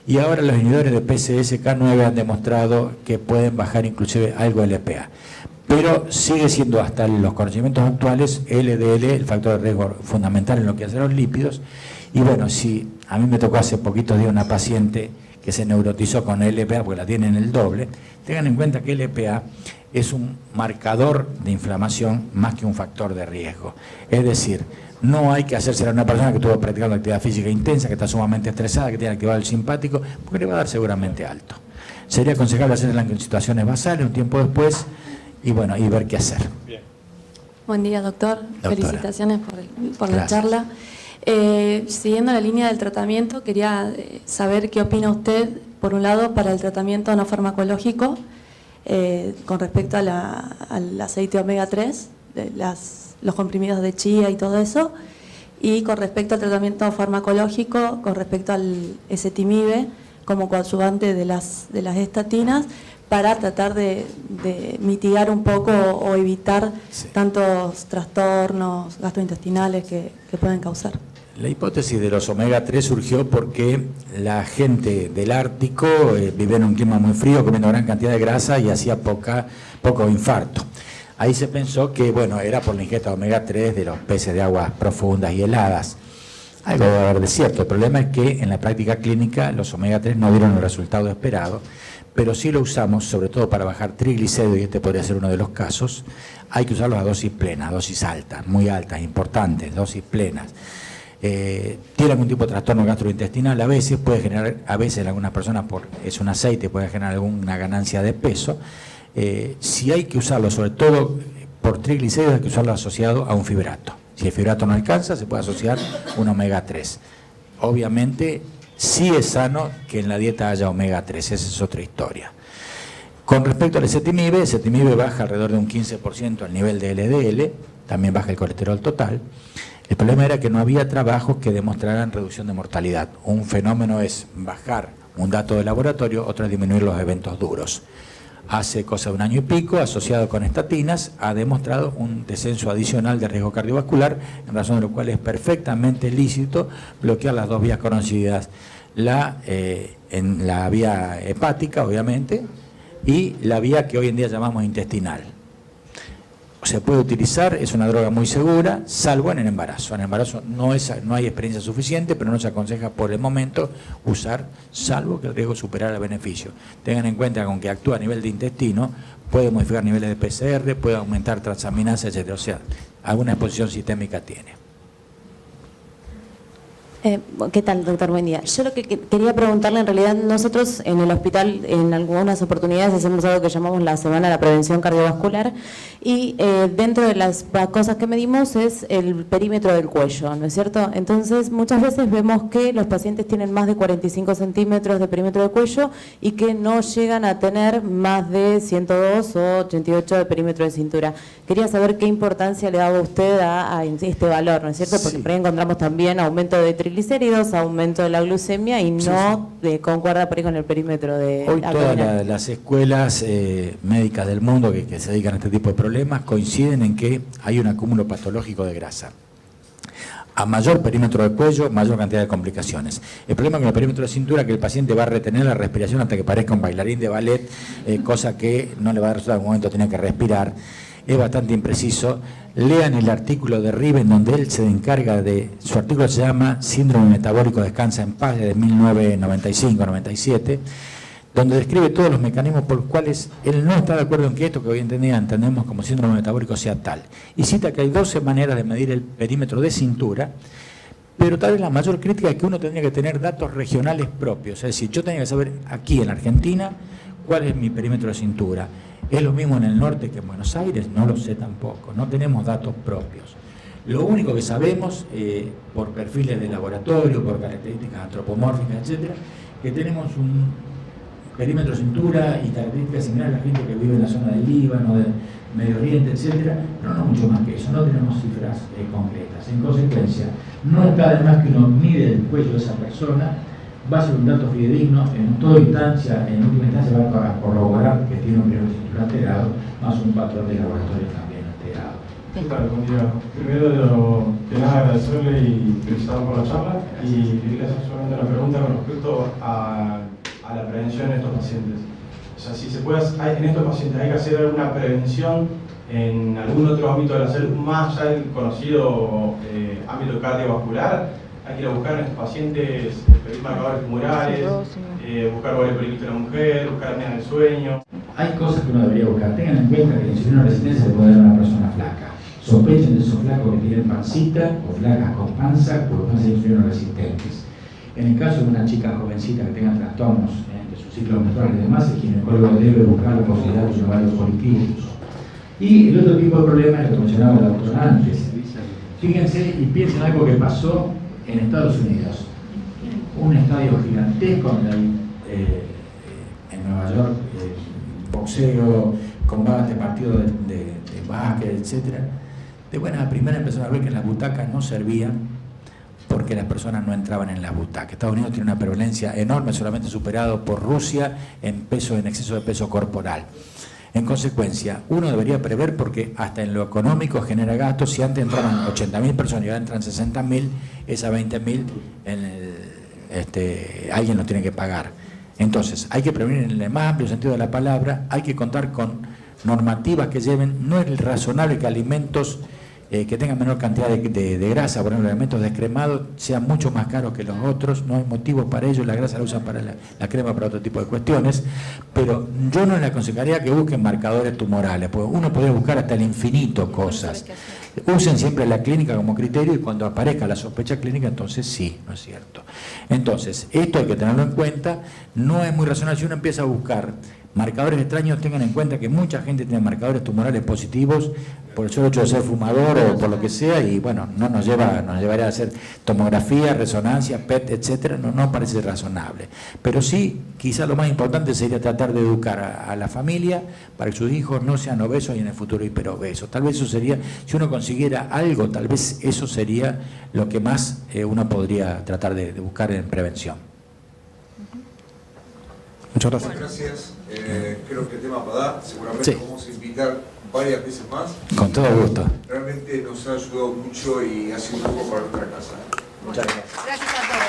Y ahora los inhibidores de PCSK9 han demostrado que pueden bajar inclusive algo LPA. Pero sigue siendo, hasta los conocimientos actuales, LDL el factor de riesgo fundamental en lo que hace a los lípidos. Y bueno, si a mí me tocó hace poquitos días una paciente que se neurotizó con LPA, porque la tienen el doble, tengan en cuenta que LPA es un marcador de inflamación más que un factor de riesgo. Es decir, no hay que hacérsela a una persona que estuvo practicando actividad física intensa, que está sumamente estresada, que tiene activado el simpático, porque le va a dar seguramente alto. Sería aconsejable hacerla en situaciones basales, un tiempo después, y bueno, y ver qué hacer. Bien. Buen día, doctor. Doctora. Felicitaciones por la charla. Siguiendo la línea del tratamiento, quería saber qué opina usted, por un lado, para el tratamiento no farmacológico, con respecto al aceite omega 3, los comprimidos de chía y todo eso, y con respecto al tratamiento farmacológico, con respecto al ezetimibe como coadyuvante de las estatinas, para tratar de mitigar un poco o evitar tantos trastornos gastrointestinales que pueden causar. La hipótesis de los omega 3 surgió porque la gente del Ártico vivía en un clima muy frío, comiendo gran cantidad de grasa y hacía poco infarto. Ahí se pensó que bueno, era por la ingesta de omega 3 de los peces de aguas profundas y heladas. Algo debe haber de cierto. El problema es que en la práctica clínica los omega 3 no dieron el resultado esperado, pero sí lo usamos sobre todo para bajar triglicéridos, y este podría ser uno de los casos. Hay que usarlos a dosis plenas, dosis altas, muy altas, importantes, dosis plenas. Tiene algún tipo de trastorno gastrointestinal, a veces puede generar, en algunas personas es un aceite, puede generar alguna ganancia de peso. Si hay que usarlo, sobre todo por triglicéridos, hay que usarlo asociado a un fibrato. Si el fibrato no alcanza, se puede asociar un omega 3. Obviamente, sí es sano que en la dieta haya omega 3, esa es otra historia. Con respecto al ezetimibe baja alrededor de un 15% el nivel de LDL, también baja el colesterol total. El problema era que no había trabajos que demostraran reducción de mortalidad. Un fenómeno es bajar un dato de laboratorio, otro es disminuir los eventos duros. Hace cosa de un año y pico, asociado con estatinas, ha demostrado un descenso adicional de riesgo cardiovascular, en razón de lo cual es perfectamente lícito bloquear las dos vías conocidas, en la vía hepática, obviamente, y la vía que hoy en día llamamos intestinal. Se puede utilizar, es una droga muy segura, salvo en el embarazo. En el embarazo no hay experiencia suficiente, pero no se aconseja por el momento usar, salvo que el riesgo superara el beneficio. Tengan en cuenta que aunque actúa a nivel de intestino, puede modificar niveles de PCR, puede aumentar transaminasa, etc. O sea, alguna exposición sistémica tiene. ¿Qué tal, doctor? Buen día. Yo lo que quería preguntarle, en realidad, nosotros en el hospital en algunas oportunidades hacemos algo que llamamos la Semana de la Prevención Cardiovascular, y dentro de las cosas que medimos es el perímetro del cuello, ¿no es cierto? Entonces, muchas veces vemos que los pacientes tienen más de 45 centímetros de perímetro del cuello y que no llegan a tener más de 102 o 88 de perímetro de cintura. Quería saber qué importancia le daba usted a este valor, ¿no es cierto? Porque por ahí encontramos también aumento de triglicéridos, aumento de la glucemia y no concuerda por ahí con el perímetro de hoy abdominal. Todas las escuelas médicas del mundo que se dedican a este tipo de problemas coinciden en que hay un acúmulo patológico de grasa. A mayor perímetro del cuello, mayor cantidad de complicaciones. El problema con el perímetro de cintura es que el paciente va a retener la respiración hasta que parezca un bailarín de ballet, cosa que no le va a dar resultado, en un momento tiene que respirar. Es bastante impreciso. Lean el artículo de Riven, donde él se encarga de... Su artículo se llama Síndrome Metabólico Descansa en Paz, de 1995-97, donde describe todos los mecanismos por los cuales él no está de acuerdo en que esto que hoy en día entendemos como síndrome metabólico sea tal. Y cita que hay 12 maneras de medir el perímetro de cintura, pero tal vez la mayor crítica es que uno tendría que tener datos regionales propios. Es decir, yo tenía que saber aquí en Argentina cuál es mi perímetro de cintura. ¿Es lo mismo en el norte que en Buenos Aires? No lo sé tampoco, no tenemos datos propios. Lo único que sabemos, por perfiles de laboratorio, por características antropomórficas, etcétera, que tenemos un perímetro de cintura y características similares a la gente que vive en la zona del Líbano, del Medio Oriente, etcétera, pero no mucho más que eso, no tenemos cifras concretas. En consecuencia, no está de más que uno mide el cuello de esa persona, va a ser un dato fidedigno, en toda instancia, en última instancia va a corroborar que tiene un perímetro de cintura alterado, más un patrón de laboratorio también alterado. ¿Qué tal? Buen día. Primero que nada agradecerle y felicitarlo por la charla, y quería hacer solamente una pregunta con respecto a la prevención en estos pacientes. O sea, si se puede, en estos pacientes hay que hacer alguna prevención en algún otro ámbito de la salud, más allá del conocido ámbito cardiovascular. Hay que ir a buscar en estos pacientes, pedir marcadores tumorales, buscar ovario poliquístico en la mujer, buscar apnea del sueño. Hay cosas que uno debería buscar. Tengan en cuenta que la insulina resistencia se puede dar a una persona flaca. Sospechen de esos flacos que tienen pancita o flacas con panza, porque pueden ser insulino resistentes. En el caso de una chica jovencita que tenga trastornos de su ciclo menstrual y demás, el ginecólogo debe buscar la posibilidad de un ovario poliquístico. Y el otro tipo de problema es lo que mencionaba la doctora antes. Fíjense y piensen algo que pasó en Estados Unidos. Un estadio gigantesco donde hay en Nueva York boxeo, combate, partido de básquet, etc. De buenas a primeras empezaron a ver que las butacas no servían porque las personas no entraban en las butacas. Estados Unidos tiene una prevalencia enorme, solamente superado por Rusia en exceso de peso corporal. En consecuencia, uno debería prever, porque hasta en lo económico genera gastos. Si antes entraban 80.000 personas y ahora entran 60.000, esas 20.000 alguien lo tiene que pagar. Entonces, hay que prevenir en el más amplio sentido de la palabra, hay que contar con normativas que lleven, no es razonable que alimentos que tengan menor cantidad de grasa, por ejemplo, alimentos descremados, sean mucho más caros que los otros, no hay motivo para ello, la grasa la usan para la crema para otro tipo de cuestiones, pero yo no les aconsejaría que busquen marcadores tumorales, porque uno podría buscar hasta el infinito cosas. Usen siempre la clínica como criterio y cuando aparezca la sospecha clínica, entonces sí, ¿no es cierto? Entonces, esto hay que tenerlo en cuenta, no es muy razonable si uno empieza a buscar marcadores extraños. Tengan en cuenta que mucha gente tiene marcadores tumorales positivos por el solo hecho de ser fumador o por lo que sea, y bueno, nos llevaría a hacer tomografía, resonancia, PET, etcétera, no parece razonable. Pero sí, quizás lo más importante sería tratar de educar a la familia para que sus hijos no sean obesos y en el futuro hiperobesos. Tal vez eso sería, si uno consiguiera algo, tal vez eso sería lo que más uno podría tratar de buscar en prevención. Muchas gracias. Muchas gracias. Creo que el tema para dar, seguramente Sí. vamos a invitar varias veces más. Con todo gusto. Realmente nos ha ayudado mucho y ha sido un poco para nuestra casa. Muchas gracias. Gracias a todos.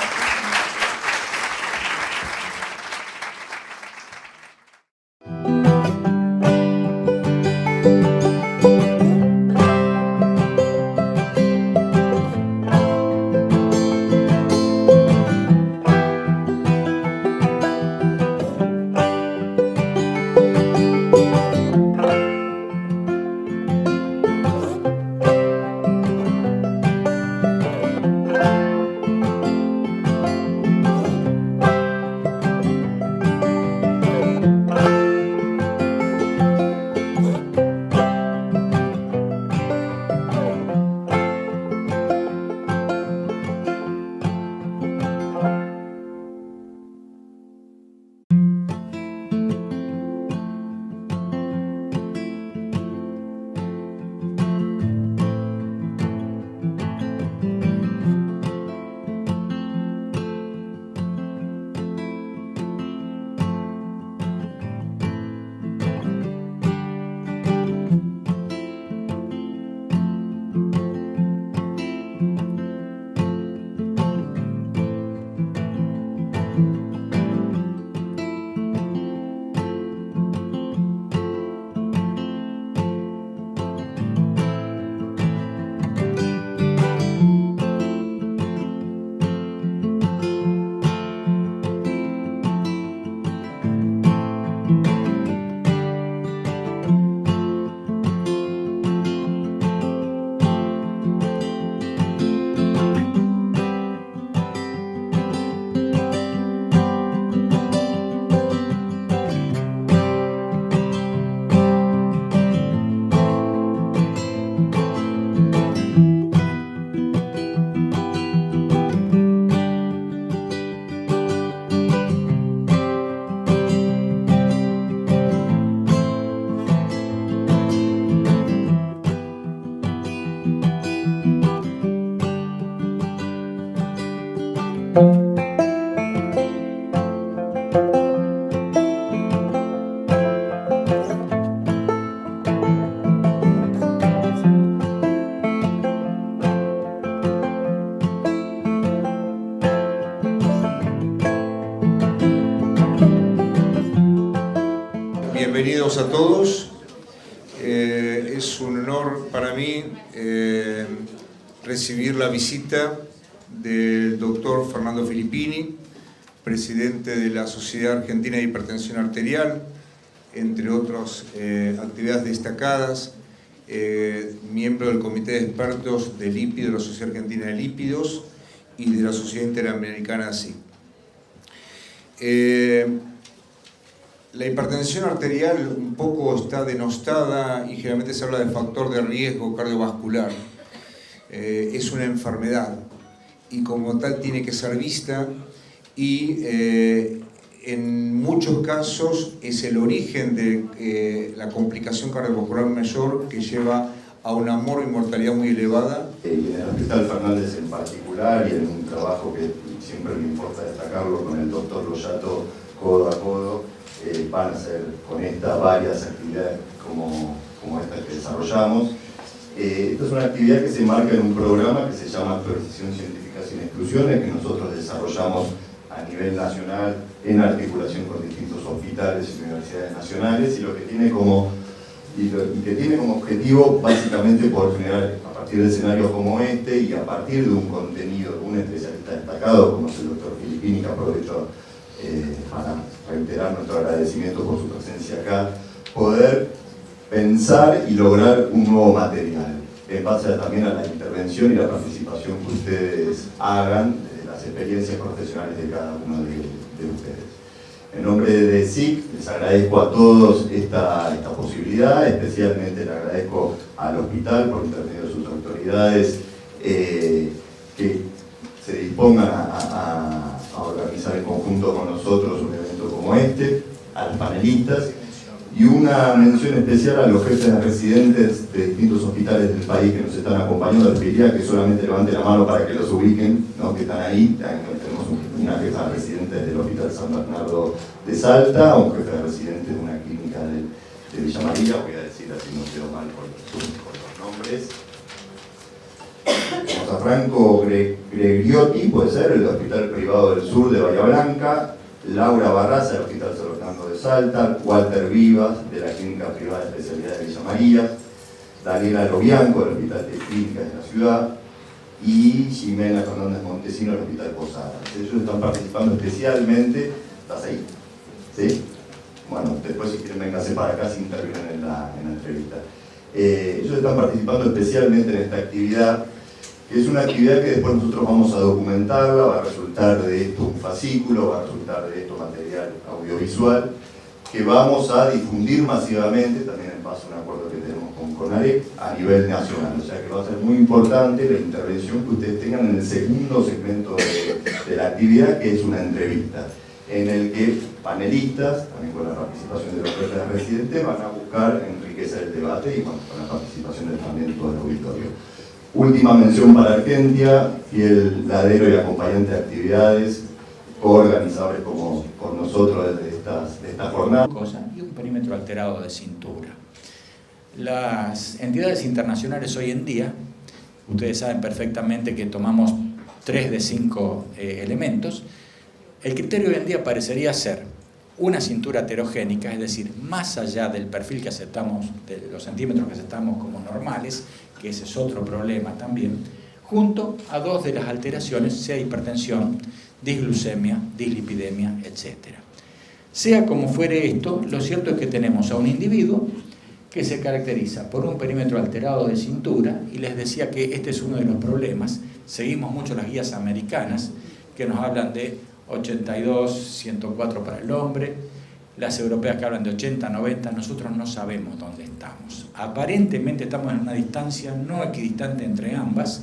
Bienvenidos a todos. Es un honor para mí recibir la visita del doctor Fernando Filippini, presidente de la Sociedad Argentina de Hipertensión Arterial, entre otras actividades destacadas, miembro del Comité de Expertos de Lípidos de la Sociedad Argentina de Lípidos y de la Sociedad Interamericana ASI. La hipertensión arterial un poco está denostada y generalmente se habla de factor de riesgo cardiovascular. Es una enfermedad y como tal tiene que ser vista y en muchos casos es el origen de la complicación cardiovascular mayor que lleva a una mortalidad muy elevada. Y en el Hospital Fernández en particular y en un trabajo que siempre me importa destacarlo con el doctor Loyato codo a codo, van a hacer con esta varias actividades como esta que desarrollamos. Esta es una actividad que se enmarca en un programa que se llama Actualización Científica sin Exclusiones, que nosotros desarrollamos a nivel nacional en articulación con distintos hospitales y universidades nacionales, y lo que tiene como objetivo, básicamente por generar, a partir de escenarios como este y a partir de un contenido de un especialista destacado como es el doctor Filippini, que aprovecho para reiterar nuestro agradecimiento por su presencia acá, poder pensar y lograr un nuevo material en base también a la intervención y la participación que ustedes hagan de las experiencias profesionales de cada uno de ustedes. En nombre de SIC les agradezco a todos esta posibilidad, especialmente le agradezco al hospital por intermedio de sus autoridades que se dispongan a organizar en conjunto con nosotros un evento como este, a los panelistas, y una mención especial a los jefes de residentes de distintos hospitales del país que nos están acompañando. Les pediría que solamente levanten la mano para que los ubiquen, ¿no? Que están ahí. Tenemos una jefa de residentes del Hospital San Bernardo de Salta, un jefe de residentes de una clínica de Villa María, voy a decir así no quedo mal por los nombres. Tenemos a Franco Gregriotti, puede ser, el Hospital Privado del Sur de Bahía Blanca, Laura Barraza, del Hospital San Bernardo de Salta, Walter Vivas, de la Clínica Privada de Especialidad de Villa María, Daniela Lobianco, del Hospital de Clínicas de la Ciudad, y Jimena Fernández Montesino, del Hospital Posadas. Ellos están participando especialmente. ¿Estás ahí? ¿Sí? Bueno, después si quieren vénganse para acá si intervienen en la entrevista. Ellos están participando especialmente en esta actividad, que es una actividad que después nosotros vamos a documentarla, va a resultar de esto un fascículo, va a resultar de esto material audiovisual, que vamos a difundir masivamente, también en base a un acuerdo que tenemos con CONAREC, a nivel nacional. O sea que va a ser muy importante la intervención que ustedes tengan en el segundo segmento de la actividad, que es una entrevista, en el que panelistas, también con la participación de los jefes residentes, van a buscar enriquecer el debate y bueno, con la participación también de todo el auditorio. Última mención para Argentia, fiel ladero y acompañante de actividades, coorganizadores como con nosotros de esta jornada. Y un perímetro alterado de cintura. Las entidades internacionales hoy en día, ustedes saben perfectamente que tomamos 3 de 5 elementos. El criterio hoy en día parecería ser una cintura heterogénica, es decir, más allá del perfil que aceptamos, de los centímetros que aceptamos como normales, que ese es otro problema también, junto a 2 de las alteraciones, sea hipertensión, disglucemia, dislipidemia, etc. Sea como fuere esto, lo cierto es que tenemos a un individuo que se caracteriza por un perímetro alterado de cintura, y les decía que este es uno de los problemas. Seguimos mucho las guías americanas que nos hablan de 82, 104 para el hombre, las europeas que hablan de 80, 90, nosotros no sabemos dónde estamos. Aparentemente estamos en una distancia no equidistante entre ambas,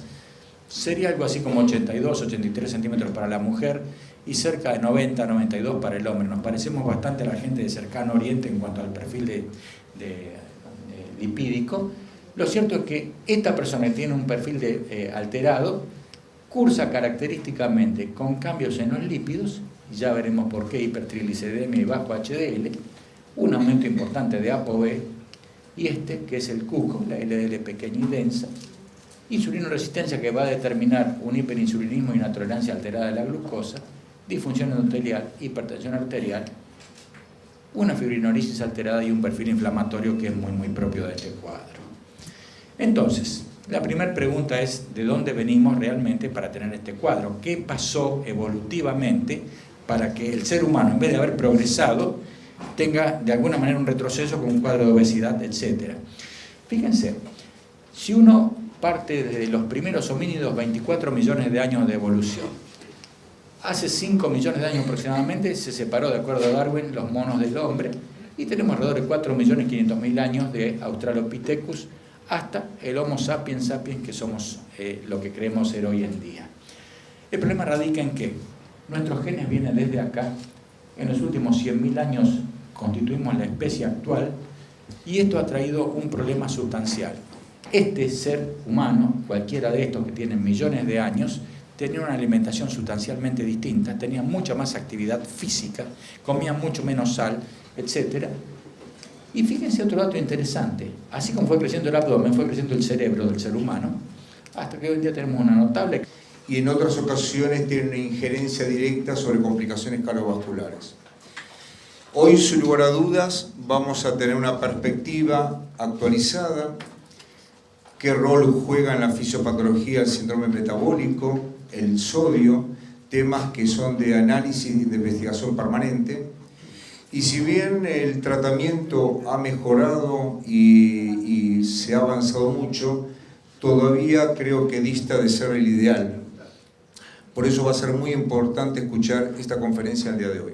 sería algo así como 82, 83 centímetros para la mujer y cerca de 90, 92 para el hombre. Nos parecemos bastante a la gente de Cercano Oriente en cuanto al perfil de lipídico. Lo cierto es que esta persona que tiene un perfil alterado cursa característicamente con cambios en los lípidos, ya veremos por qué, hipertrigliceridemia y bajo HDL, un aumento importante de ApoB, y este, que es el cuco, la LDL pequeña y densa, insulinoresistencia que va a determinar un hiperinsulinismo y una tolerancia alterada de la glucosa, disfunción endotelial, hipertensión arterial, una fibrinolisis alterada y un perfil inflamatorio que es muy propio de este cuadro. Entonces, la primera pregunta es ¿de dónde venimos realmente para tener este cuadro? ¿Qué pasó evolutivamente para que el ser humano, en vez de haber progresado, tenga de alguna manera un retroceso con un cuadro de obesidad, etcétera? Fíjense, si uno parte desde los primeros homínidos, 24 millones de años de evolución, hace 5 millones de años aproximadamente se separó, de acuerdo a Darwin, los monos del hombre, y tenemos alrededor de 4.500.000 años de Australopithecus hasta el Homo sapiens sapiens, que somos lo que creemos ser hoy en día. El problema radica en que nuestros genes vienen desde acá, en los últimos 100.000 años constituimos la especie actual, y esto ha traído un problema sustancial. Este ser humano, cualquiera de estos que tienen millones de años, tenía una alimentación sustancialmente distinta, tenía mucha más actividad física, comía mucho menos sal, etc. Y fíjense otro dato interesante, así como fue creciendo el abdomen, fue creciendo el cerebro del ser humano, hasta que hoy en día tenemos una notable... Y en otras ocasiones tiene una injerencia directa sobre complicaciones cardiovasculares. Hoy, sin lugar a dudas, vamos a tener una perspectiva actualizada qué rol juega en la fisiopatología el síndrome metabólico, el sodio, temas que son de análisis y de investigación permanente. Y si bien el tratamiento ha mejorado y se ha avanzado mucho, todavía creo que dista de ser el ideal. Por eso va a ser muy importante escuchar esta conferencia el día de hoy.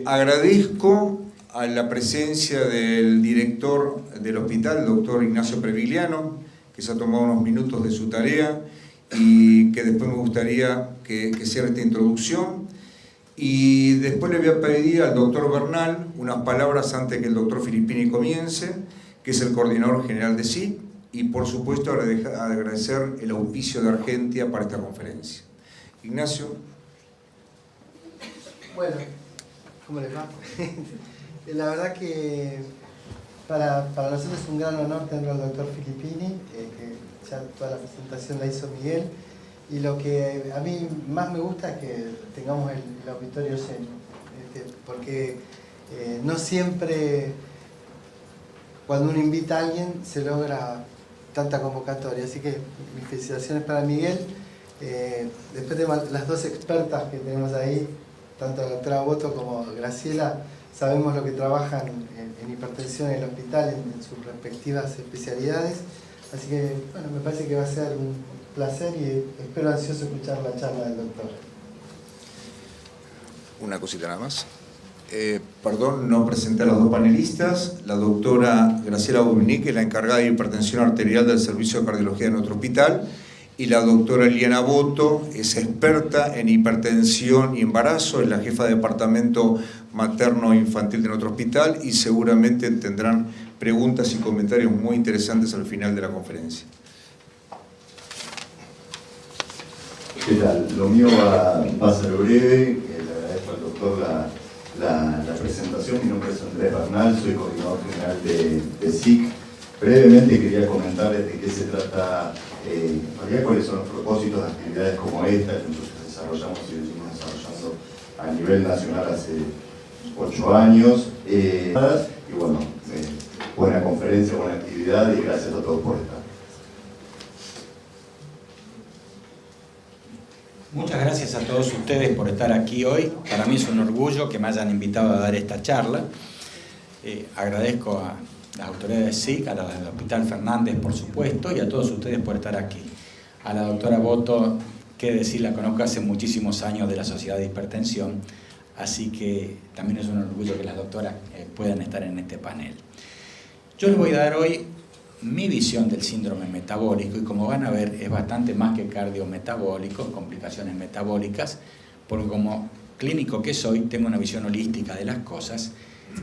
Agradezco a la presencia del director del hospital, el doctor Ignacio Previgliano, que se ha tomado unos minutos de su tarea y que después me gustaría que cierre esta introducción. Y después le voy a pedir al doctor Bernal unas palabras antes que el doctor Filippini comience, que es el coordinador general de SIC, y por supuesto agradecer el auspicio de Argentia para esta conferencia. Ignacio. Bueno, ¿cómo les va? La verdad que para nosotros es un gran honor tener al doctor Filippini, que ya toda la presentación la hizo Miguel, y lo que a mí más me gusta es que tengamos el auditorio lleno, porque no siempre cuando uno invita a alguien se logra tanta convocatoria, así que mis felicitaciones para Miguel. Después de las dos expertas que tenemos ahí, tanto la doctora Boto como Graciela, sabemos lo que trabajan en hipertensión en el hospital, en sus respectivas especialidades, así que bueno, me parece que va a ser un placer y espero ansioso escuchar la charla del doctor. Una cosita nada más. Perdón, no presenté a los dos panelistas. La doctora Graciela Bobini, que es la encargada de hipertensión arterial del Servicio de Cardiología de nuestro hospital, y la doctora Eliana Boto es experta en hipertensión y embarazo, es la jefa de departamento materno-infantil de nuestro hospital, y seguramente tendrán preguntas y comentarios muy interesantes al final de la conferencia. ¿Qué tal? Lo mío va a ser breve. Le agradezco al doctor la presentación. Mi nombre es Andrés Bernal, soy coordinador general de SIC. Brevemente quería comentarles de qué se trata, en realidad cuáles son los propósitos de actividades como esta que nosotros desarrollamos y venimos desarrollando a nivel nacional hace 8 años. Y bueno, buena conferencia, buena actividad y gracias a todos por estar. Muchas gracias a todos ustedes por estar aquí hoy. Para mí es un orgullo que me hayan invitado a dar esta charla. Agradezco a las autoridades de SIC, a la del Hospital Fernández, por supuesto, y a todos ustedes por estar aquí. A la doctora Boto, qué decir, la conozco hace muchísimos años de la Sociedad de Hipertensión, así que también es un orgullo que las doctoras puedan estar en este panel. Yo les voy a dar hoy mi visión del síndrome metabólico, y como van a ver es bastante más que cardiometabólico, complicaciones metabólicas, porque como clínico que soy tengo una visión holística de las cosas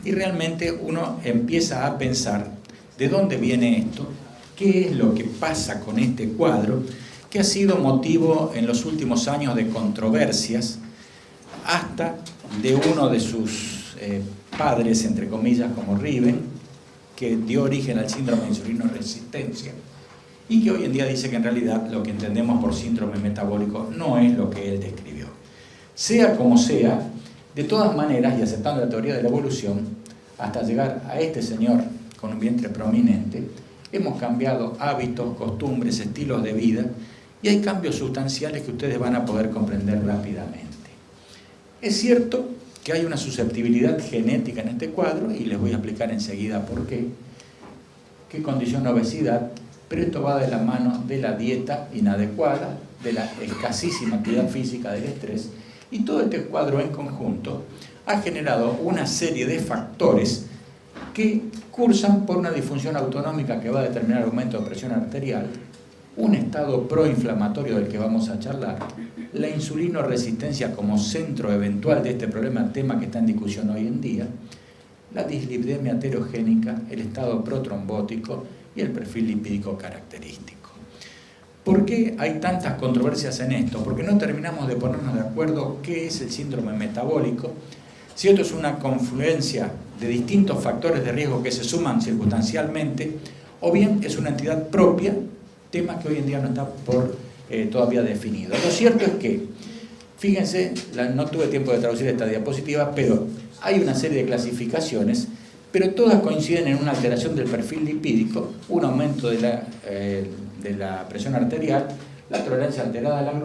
y realmente uno empieza a pensar de dónde viene esto, qué es lo que pasa con este cuadro que ha sido motivo en los últimos años de controversias, hasta de uno de sus padres, entre comillas, como Riven, que dio origen al síndrome de insulinoresistencia y que hoy en día dice que en realidad lo que entendemos por síndrome metabólico no es lo que él describió. Sea como sea, de todas maneras, y aceptando la teoría de la evolución, hasta llegar a este señor con un vientre prominente, hemos cambiado hábitos, costumbres, estilos de vida, y hay cambios sustanciales que ustedes van a poder comprender rápidamente. Es cierto que hay una susceptibilidad genética en este cuadro, y les voy a explicar enseguida por qué condiciona obesidad, pero esto va de la mano de la dieta inadecuada, de la escasísima actividad física, del estrés, y todo este cuadro en conjunto ha generado una serie de factores que cursan por una disfunción autonómica que va a determinar aumento de presión arterial, un estado proinflamatorio del que vamos a charlar, la insulinoresistencia como centro eventual de este problema, tema que está en discusión hoy en día, la dislipidemia heterogénica, el estado protrombótico y el perfil lipídico característico. ¿Por qué hay tantas controversias en esto? Porque no terminamos de ponernos de acuerdo qué es el síndrome metabólico, si esto es una confluencia de distintos factores de riesgo que se suman circunstancialmente, o bien es una entidad propia, tema que hoy en día no está todavía definido. Lo cierto es que, fíjense, no tuve tiempo de traducir esta diapositiva, pero hay una serie de clasificaciones, pero todas coinciden en una alteración del perfil lipídico, un aumento de la presión arterial, la tolerancia alterada a la glucosa.